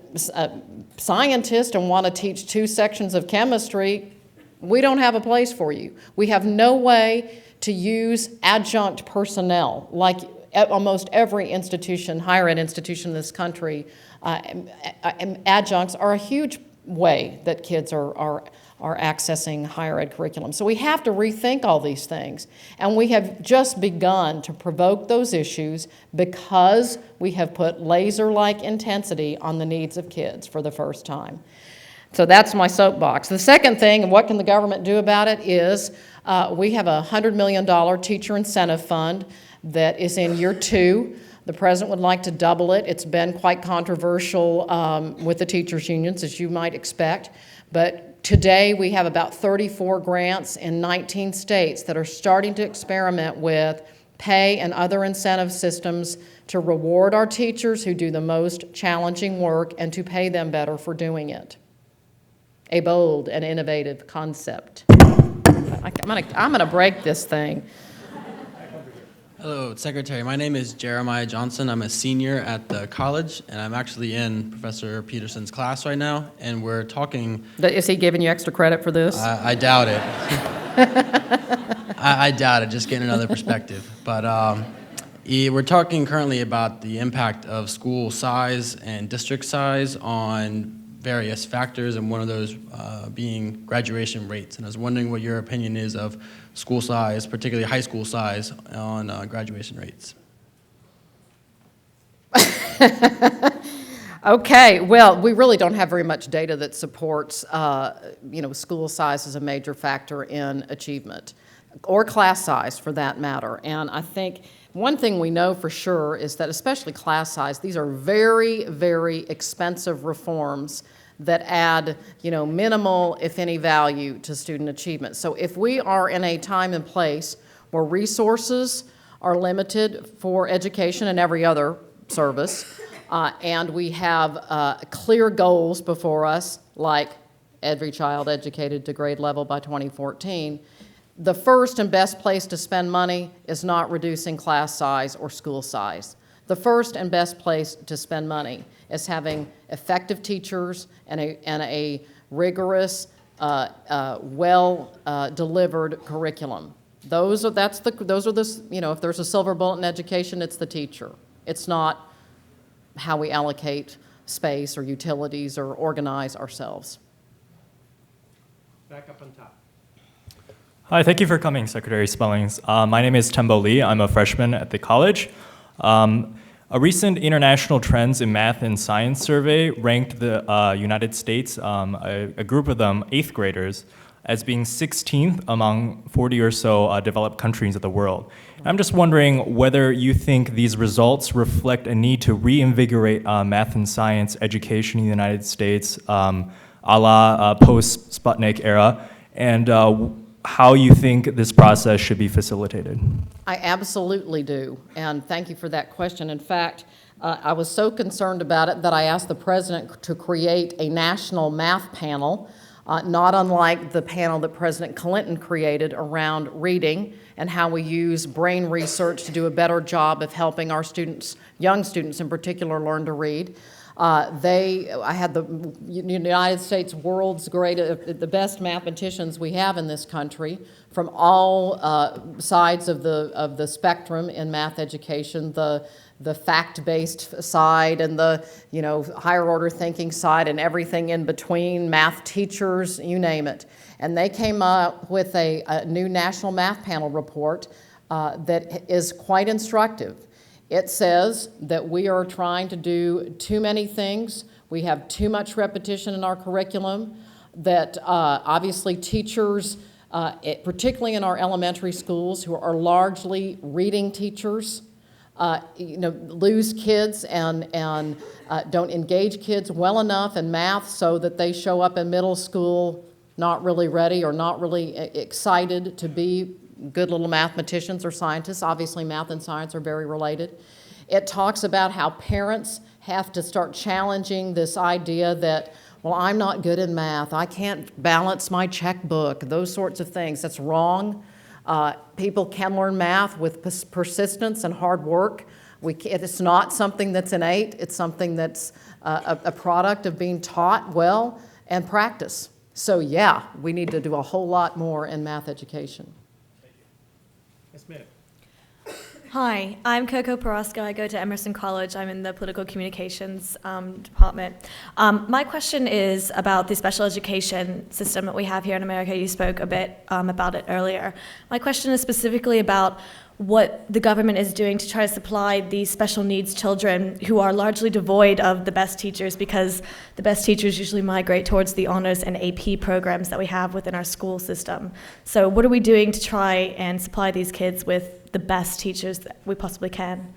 scientist and want to teach 2 sections of chemistry, we don't have a place for you. We have no way to use adjunct personnel like almost every institution, higher ed institution in this country. Adjuncts are a huge way that kids are accessing higher ed curriculum. So we have to rethink all these things. And we have just begun to provoke those issues because we have put laser-like intensity on the needs of kids for the first time. So that's my soapbox. The second thing, and what can the government do about it, is we have a $100 million teacher incentive fund that is in year 2. The president would like to double it. It's been quite controversial with the teachers' unions, as you might expect. But today we have about 34 grants in 19 states that are starting to experiment with pay and other incentive systems to reward our teachers who do the most challenging work and to pay them better for doing it. A bold and innovative concept. I'm gonna break this thing. Hello, Secretary. My name is Jeremiah Johnson. I'm a senior at the college, and I'm actually in Professor Peterson's class right now, and we're talking... Is he giving you extra credit for this? I doubt it. I doubt it, just getting another perspective. But we're talking currently about the impact of school size and district size on various factors, and one of those being graduation rates. And I was wondering what your opinion is of school size, particularly high school size, on graduation rates. Okay, well, we really don't have very much data that supports, school size as a major factor in achievement, or class size for that matter. And I think one thing we know for sure is that especially class size, these are very, very expensive reforms that add, minimal, if any, value to student achievement. So if we are in a time and place where resources are limited for education and every other service, and we have clear goals before us, like every child educated to grade level by 2014, the first and best place to spend money is not reducing class size or school size. The first and best place to spend money is having effective teachers and a rigorous, well-delivered curriculum. If there's a silver bullet in education, it's the teacher. It's not how we allocate space or utilities or organize ourselves. Back up on top. Hi, thank you for coming, Secretary Spellings. My name is Tembo Lee. I'm a freshman at the college. A recent International Trends in Math and Science survey ranked the United States, a group of them, 8th graders, as being 16th among 40 or so developed countries of the world. And I'm just wondering whether you think these results reflect a need to reinvigorate math and science education in the United States, a la post-Sputnik era, and how you think this process should be facilitated. I absolutely do, and thank you for that question. In fact, I was so concerned about it that I asked the President to create a national math panel, not unlike the panel that President Clinton created around reading and how we use brain research to do a better job of helping our students, young students in particular, learn to read. I had the United States world's greatest, the best mathematicians we have in this country from all sides of the spectrum in math education, the fact-based side and the higher order thinking side and everything in between, math teachers, you name it. And they came up with a new National Math Panel report that is quite instructive. It says that we are trying to do too many things. We have too much repetition in our curriculum, that obviously teachers, particularly in our elementary schools, who are largely reading teachers, lose kids and don't engage kids well enough in math so that they show up in middle school not really ready or not really excited to be good little mathematicians or scientists. Obviously, math and science are very related. It talks about how parents have to start challenging this idea that, well, I'm not good in math, I can't balance my checkbook, those sorts of things. That's wrong. People can learn math with persistence and hard work. It's not something that's innate. It's something that's a product of being taught well and practice. So yeah, we need to do a whole lot more in math education. Yes, ma'am. Hi, I'm Coco Perosco. I go to Emerson College. I'm in the political communications department. My question is about the special education system that we have here in America. You spoke a bit about it earlier. My question is specifically about what the government is doing to try to supply these special needs children who are largely devoid of the best teachers, because the best teachers usually migrate towards the honors and AP programs that we have within our school system. So what are we doing to try and supply these kids with the best teachers that we possibly can?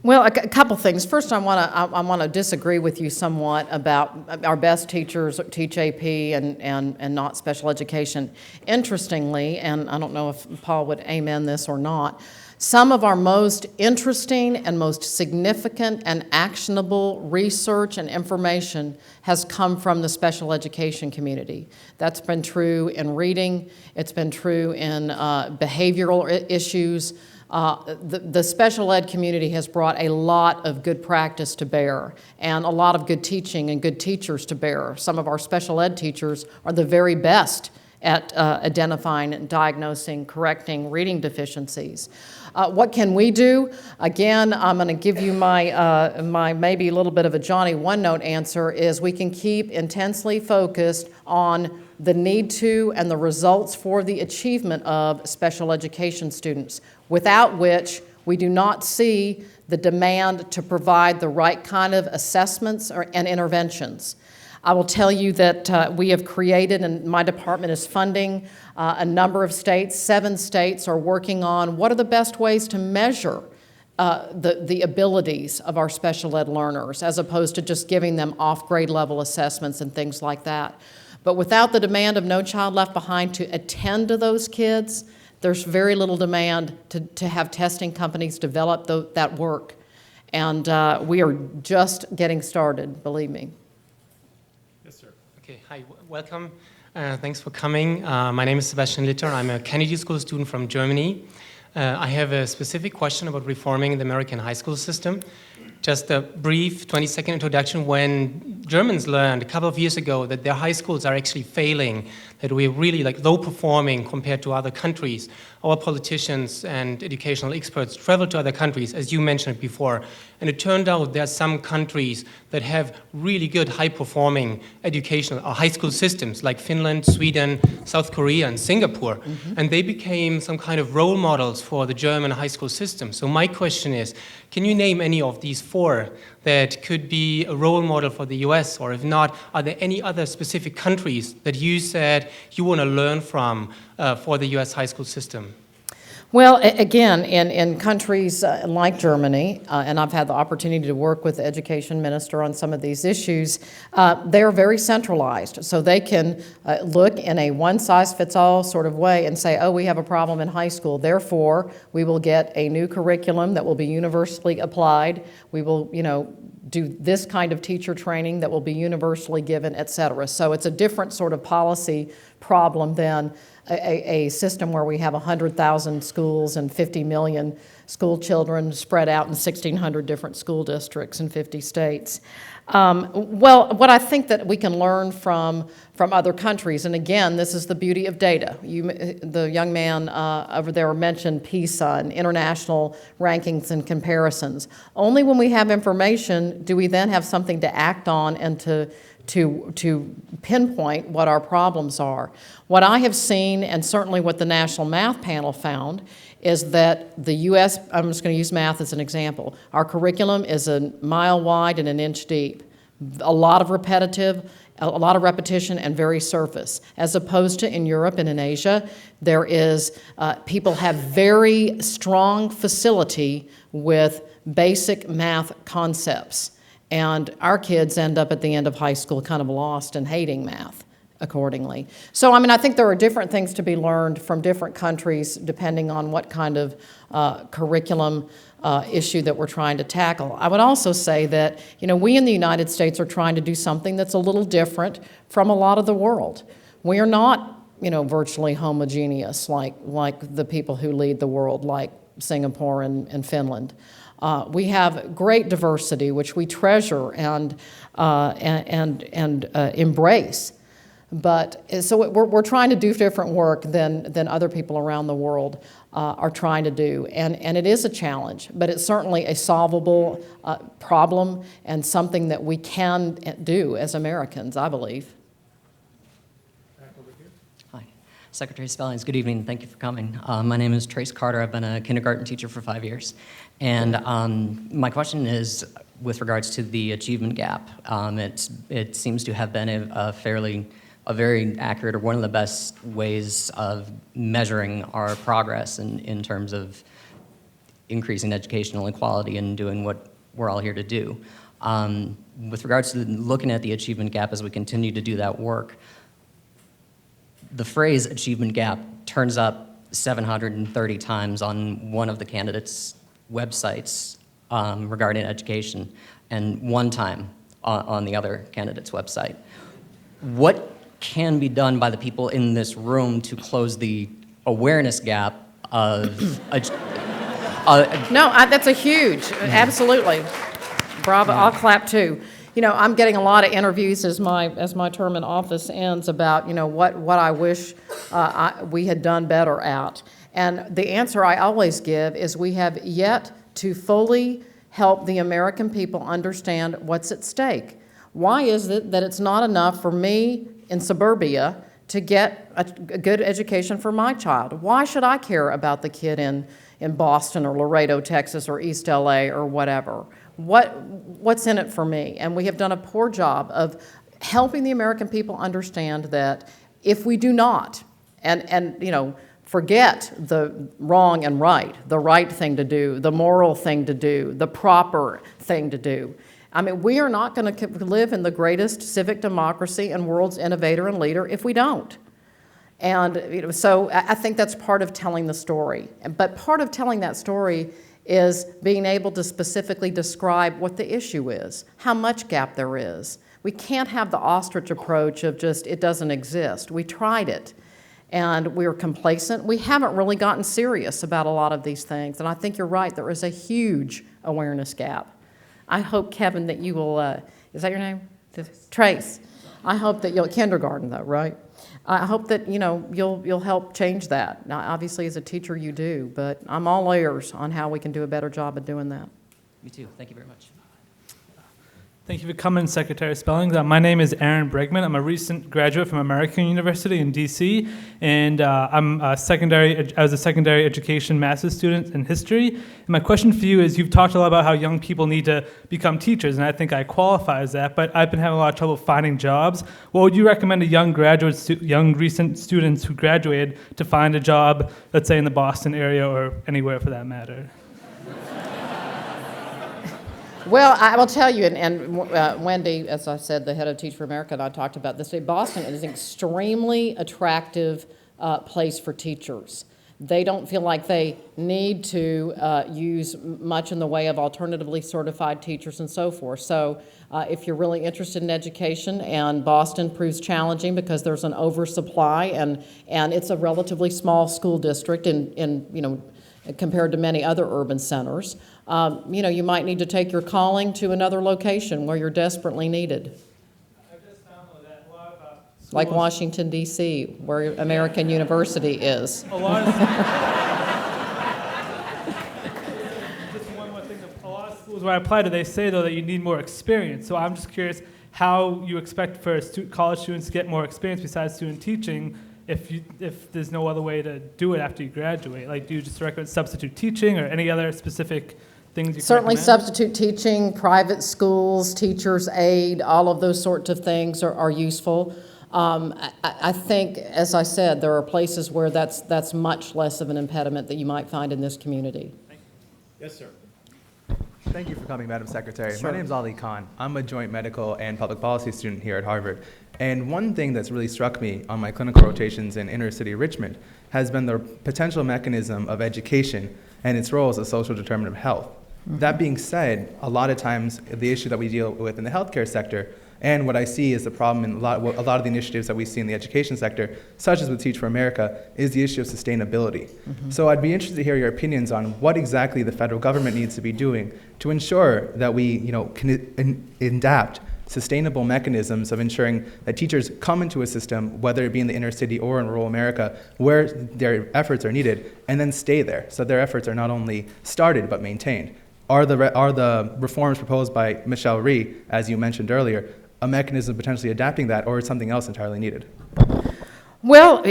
Well, a couple things. First, I want to disagree with you somewhat about our best teachers teach AP and not special education. Interestingly, and I don't know if Paul would amen this or not, some of our most interesting and most significant and actionable research and information has come from the special education community. That's been true in reading. It's been true in behavioral issues. The special ed community has brought a lot of good practice to bear and a lot of good teaching and good teachers to bear. Some of our special ed teachers are the very best at identifying and diagnosing, correcting reading deficiencies. What can we do? Again, I'm going to give you my maybe a little bit of a Johnny one-note answer is we can keep intensely focused on the need to and the results for the achievement of special education students, without which we do not see the demand to provide the right kind of assessments and interventions. I will tell you that we have created, and my department is funding a number of states. 7 states are working on what are the best ways to measure the abilities of our special ed learners, as opposed to just giving them off-grade level assessments and things like that. But without the demand of No Child Left Behind to attend to those kids, there's very little demand to have testing companies develop that work. And we are just getting started, believe me. Okay, hi, welcome. Thanks for coming. My name is Sebastian Litter. I'm a Kennedy School student from Germany. I have a specific question about reforming the American high school system. Just a brief 20-second introduction. When Germans learned a couple of years ago that their high schools are actually failing, that we're really low performing compared to other countries, our politicians and educational experts traveled to other countries, as you mentioned before, and it turned out there are some countries that have really good high performing educational or high school systems, like Finland, Sweden, South Korea, and Singapore, and they became some kind of role models for the German high school system. So my question is, can you name any of these 4 that could be a role model for the US, or if not, are there any other specific countries that you said you want to learn from for the US high school system? Well, again, in countries like Germany, and I've had the opportunity to work with the education minister on some of these issues, they're very centralized. So they can look in a one-size-fits-all sort of way and say, oh, we have a problem in high school, therefore we will get a new curriculum that will be universally applied. We will, do this kind of teacher training that will be universally given, et cetera. So it's a different sort of policy problem than a system where we have 100,000 schools and 50 million school children spread out in 1,600 different school districts in 50 states. Well, what I think that we can learn from other countries, and again, this is the beauty of data. The young man over there mentioned PISA and international rankings and comparisons. Only when we have information do we then have something to act on and to pinpoint what our problems are. What I have seen, and certainly what the National Math Panel found, is that the U.S., I'm just going to use math as an example, our curriculum is a mile wide and an inch deep. A lot of repetition and very surface, as opposed to in Europe and in Asia, there is, people have very strong facility with basic math concepts. And our kids end up at the end of high school kind of lost and hating math accordingly. So, I think there are different things to be learned from different countries depending on what kind of curriculum issue that we're trying to tackle. I would also say that, we in the United States are trying to do something that's a little different from a lot of the world. We are not, virtually homogeneous like the people who lead the world, like Singapore and Finland. We have great diversity, which we treasure and embrace. But so we're trying to do different work than other people around the world are trying to do, and it is a challenge, but it's certainly a solvable problem and something that we can do as Americans, I believe. Hi, Secretary Spellings, good evening, thank you for coming. My name is Trace Carter. I've been a kindergarten teacher for 5 years. And my question is with regards to the achievement gap. It seems to have been a very accurate, or one of the best ways of measuring our progress in terms of increasing educational equality and doing what we're all here to do. With regards to looking at the achievement gap as we continue to do that work, the phrase achievement gap turns up 730 times on one of the candidates' websites regarding education, and one time on the other candidate's website. What can be done by the people in this room to close the awareness gap of That's a huge, absolutely. Bravo, I'll clap too. You know, I'm getting a lot of interviews as my term in office ends about, you know, what I wish we had done better at. And the answer I always give is we have yet to fully help the American people understand what's at stake. Why is it that it's not enough for me in suburbia to get a good education for my child? Why should I care about the kid in Boston or Laredo, Texas, or East LA or whatever? What's in it for me? And we have done a poor job of helping the American people understand that if we do not, and you know, forget the wrong and right, the right thing to do, the moral thing to do, the proper thing to do. I mean, we are not going to live in the greatest civic democracy and world's innovator and leader if we don't. And you know, so I think that's part of telling the story. But part of telling that story is being able to specifically describe what the issue is, how much gap there is. We can't have the ostrich approach of just, it doesn't exist. We tried it, and we were complacent. We haven't really gotten serious about a lot of these things, and I think you're right, there is a huge awareness gap. I hope, Kevin, that you will, is that your name? Trace. I hope that you'll, kindergarten though, right? I hope that, you know, you'll help change that. Now, obviously, as a teacher, you do, but I'm all ears on how we can do a better job of doing that. Me too. Thank you very much. Thank you for coming, Secretary Spellings. My name is Aaron Bregman. I'm a recent graduate from American University in D.C., and I was a secondary education master's student in history. And my question for you is, you've talked a lot about how young people need to become teachers, and I think I qualify as that, but I've been having a lot of trouble finding jobs. What would you recommend to young young recent students who graduated to find a job, let's say in the Boston area or anywhere for that matter? Well, I will tell you, and Wendy, as I said, the head of Teach for America, and I talked about this today, Boston is an extremely attractive place for teachers. They don't feel like they need to use much in the way of alternatively certified teachers and so forth. So if you're really interested in education, and Boston proves challenging because there's an oversupply, and it's a relatively small school district in you know, compared to many other urban centers, you know, you might need to take your calling to another location where you're desperately needed. I just found that a lot about schools, like Washington, D.C., where American University is. A lot of just one more thing. A lot of schools where I apply to, they say though that you need more experience. So I'm just curious how you expect for college students to get more experience besides student teaching. If there's no other way to do it after you graduate, like do you just recommend substitute teaching or any other specific things you Certainly can recommend? substitute teaching, private schools, teachers' aid, all of those sorts of things are useful. I think, as I said, there are places where that's much less of an impediment that you might find in this community. Yes, sir. Thank you for coming, Madam Secretary. Sure. My name is Ali Khan. I'm a joint medical and public policy student here at Harvard. And one thing that's really struck me on my clinical rotations in inner city Richmond has been the potential mechanism of education and its role as a social determinant of health. Mm-hmm. That being said, a lot of times the issue that we deal with in the healthcare sector, and what I see is the problem in a lot of the initiatives that we see in the education sector, such as with Teach for America, is the issue of sustainability. Mm-hmm. So I'd be interested to hear your opinions on what exactly the federal government needs to be doing to ensure that we, you know, can adapt sustainable mechanisms of ensuring that teachers come into a system, whether it be in the inner city or in rural America, where their efforts are needed, and then stay there, so their efforts are not only started but maintained. Are the reforms proposed by Michelle Rhee, as you mentioned earlier, a mechanism potentially adapting that, or is something else entirely needed? Well,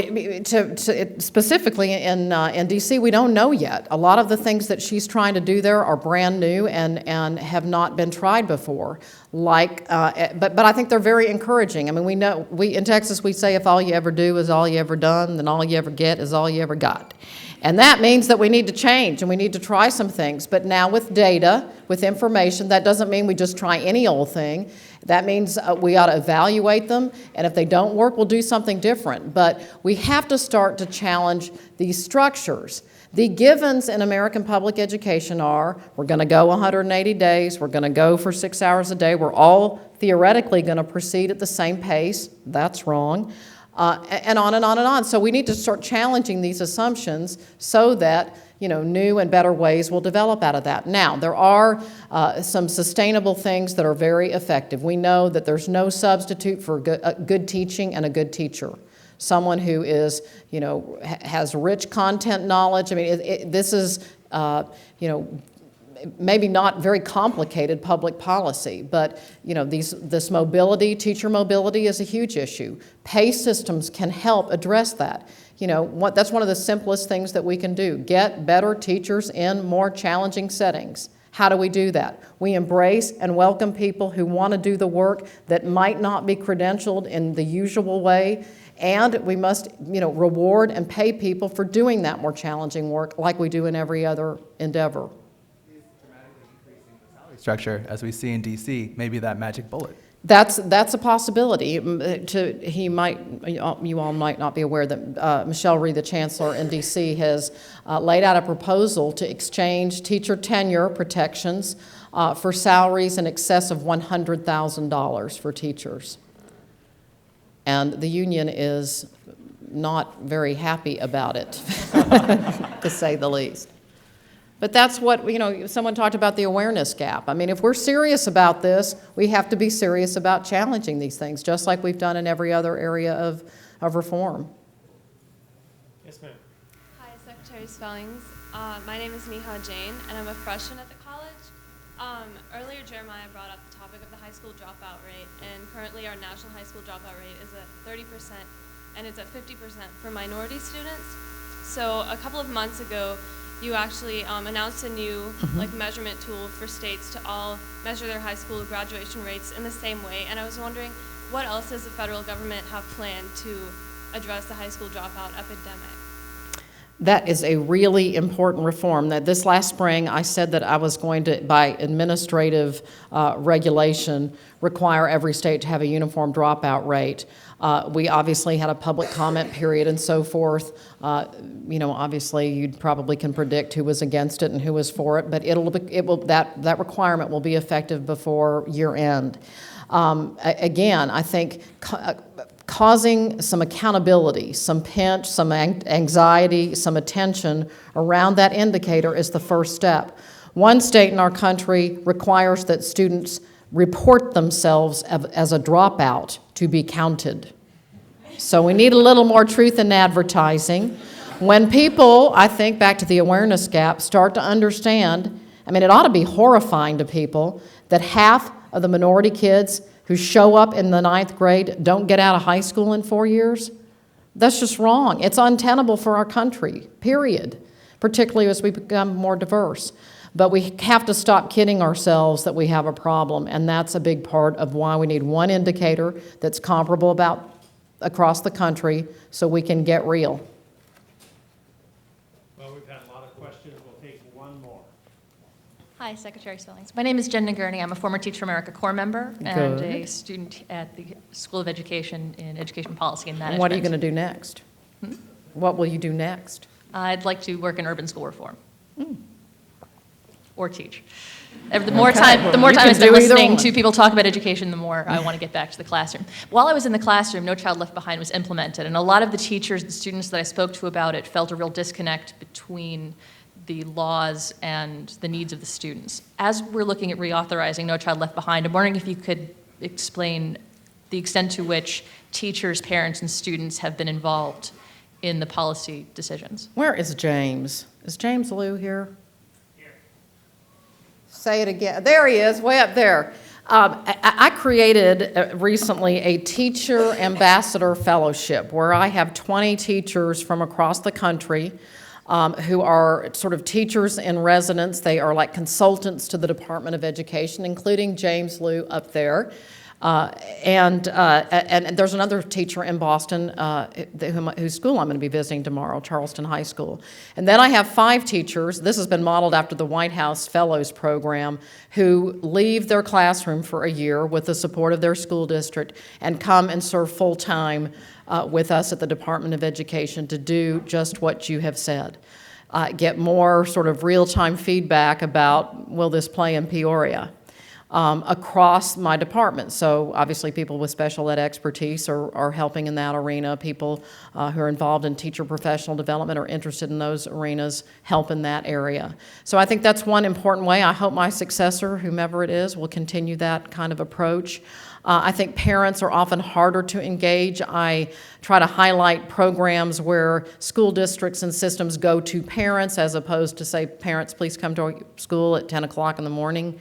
specifically in D.C., we don't know yet. A lot of the things that she's trying to do there are brand new and have not been tried before. But I think they're very encouraging. I mean, in Texas we say if all you ever do is all you ever done, then all you ever get is all you ever got. And that means that we need to change and we need to try some things. But now with data, with information, that doesn't mean we just try any old thing. That means we ought to evaluate them, and if they don't work, we'll do something different. But we have to start to challenge these structures. The givens in American public education are, we're going to go 180 days, we're going to go for 6 hours a day, we're all theoretically going to proceed at the same pace. That's wrong. And on and on and on. So we need to start challenging these assumptions so that new and better ways will develop out of that. Now, there are some sustainable things that are very effective. We know that there's no substitute for good teaching and a good teacher. Someone who is, has rich content knowledge. I mean, this is, maybe not very complicated public policy, but this mobility, teacher mobility is a huge issue. Pay systems can help address that. That's one of the simplest things that we can do. Get better teachers in more challenging settings. How do we do that? We embrace and welcome people who want to do the work that might not be credentialed in the usual way, and we must, reward and pay people for doing that more challenging work like we do in every other endeavor. Structure, as we see in DC, maybe that magic bullet. That's a possibility. You all might not be aware that Michelle Rhee, the chancellor in DC, has laid out a proposal to exchange teacher tenure protections for salaries in excess of $100,000 for teachers. And the union is not very happy about it, to say the least. But that's what, someone talked about the awareness gap. I mean, if we're serious about this, we have to be serious about challenging these things, just like we've done in every other area of reform. Yes, ma'am. Hi, Secretary Spellings. My name is Neha Jain, and I'm a freshman at the college. Earlier, Jeremiah brought up the topic of the high school dropout rate, and currently our national high school dropout rate is at 30%, and it's at 50% for minority students. So a couple of months ago, you actually announced a new measurement tool for states to all measure their high school graduation rates in the same way. And I was wondering, what else does the federal government have planned to address the high school dropout epidemic? That is a really important reform. That this last spring, I said that I was going to, by administrative regulation, require every state to have a uniform dropout rate. We obviously had a public comment period and so forth. Obviously you probably can predict who was against it and who was for it, but that requirement will be effective before year end. Again, I think causing some accountability, some pinch, some anxiety, some attention around that indicator is the first step. One state in our country requires that students report themselves as a dropout to be counted. So we need a little more truth in advertising. When people, I think back to the awareness gap, start to understand, I mean, it ought to be horrifying to people that half of the minority kids who show up in the 9th grade don't get out of high school in 4 years. That's just wrong. It's untenable for our country, period, particularly as we become more diverse. But we have to stop kidding ourselves that we have a problem, and that's a big part of why we need one indicator that's comparable across the country so we can get real. Well, we've had a lot of questions. We'll take one more. Hi, Secretary Spellings. My name is Jen Nagurney. I'm a former Teach for America Corps member and a student at the School of Education in Education Policy and Management. And what are you going to do next? What will you do next? I'd like to work in urban school reform. Or teach. The more time I spend listening to people talk about education, the more I want to get back to the classroom. While I was in the classroom, No Child Left Behind was implemented, and a lot of the teachers, the students that I spoke to about it felt a real disconnect between the laws and the needs of the students. As we're looking at reauthorizing No Child Left Behind, I'm wondering if you could explain the extent to which teachers, parents, and students have been involved in the policy decisions. Where is James? Is James Liu here? Say it again. There he is, way up there. I created recently a Teacher Ambassador Fellowship where I have 20 teachers from across the country who are sort of teachers in residence. They are like consultants to the Department of Education, including James Liu up there. And there's another teacher in Boston whose school I'm going to be visiting tomorrow, Charleston High School. And then I have 5 teachers, this has been modeled after the White House Fellows Program, who leave their classroom for a year with the support of their school district and come and serve full-time with us at the Department of Education to do just what you have said. Get more sort of real-time feedback about, will this play in Peoria? across my department. So obviously people with special ed expertise are helping in that arena. People who are involved in teacher professional development or interested in those arenas help in that area. So I think that's one important way. I hope my successor, whomever it is, will continue that kind of approach. I think parents are often harder to engage. I try to highlight programs where school districts and systems go to parents as opposed to say, parents, please come to our school at 10 o'clock in the morning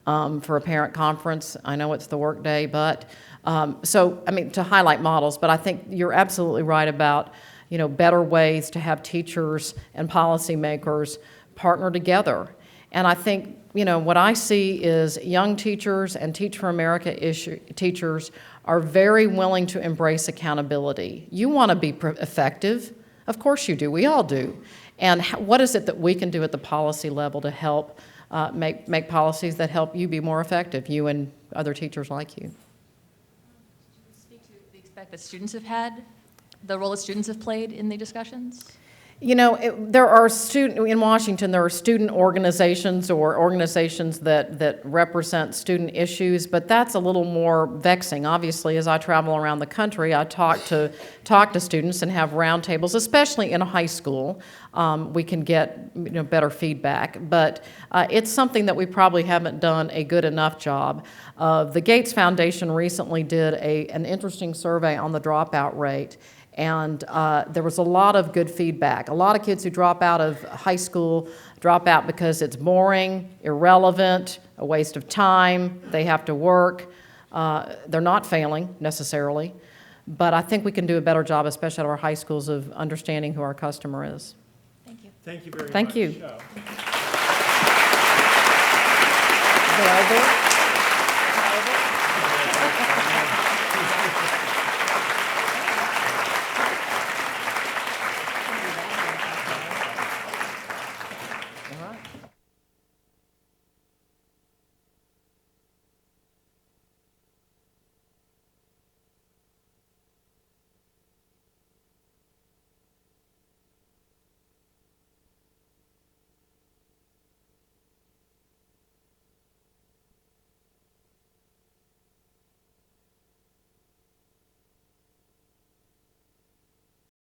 for a parent conference. I know it's the work day, but to highlight models. But I think you're absolutely right about, better ways to have teachers and policymakers partner together. And I think, what I see is young teachers and Teach for America teachers are very willing to embrace accountability. You want to be effective. Of course you do. We all do. And what is it that we can do at the policy level to help make policies that help you be more effective, you and other teachers like you? Speak to the effect that students have had, the role that students have played in the discussions? There are in Washington, there are student organizations or organizations that represent student issues, but that's a little more vexing. Obviously, as I travel around the country, I talk to students and have roundtables, especially in high school. We can get better feedback, but it's something that we probably haven't done a good enough job of. The Gates Foundation recently did an interesting survey on the dropout rate. And there was a lot of good feedback. A lot of kids who drop out of high school drop out because it's boring, irrelevant, a waste of time, they have to work. They're not failing necessarily, but I think we can do a better job, especially at our high schools, of understanding who our customer is. Thank you. Thank you very much. Thank you. Available.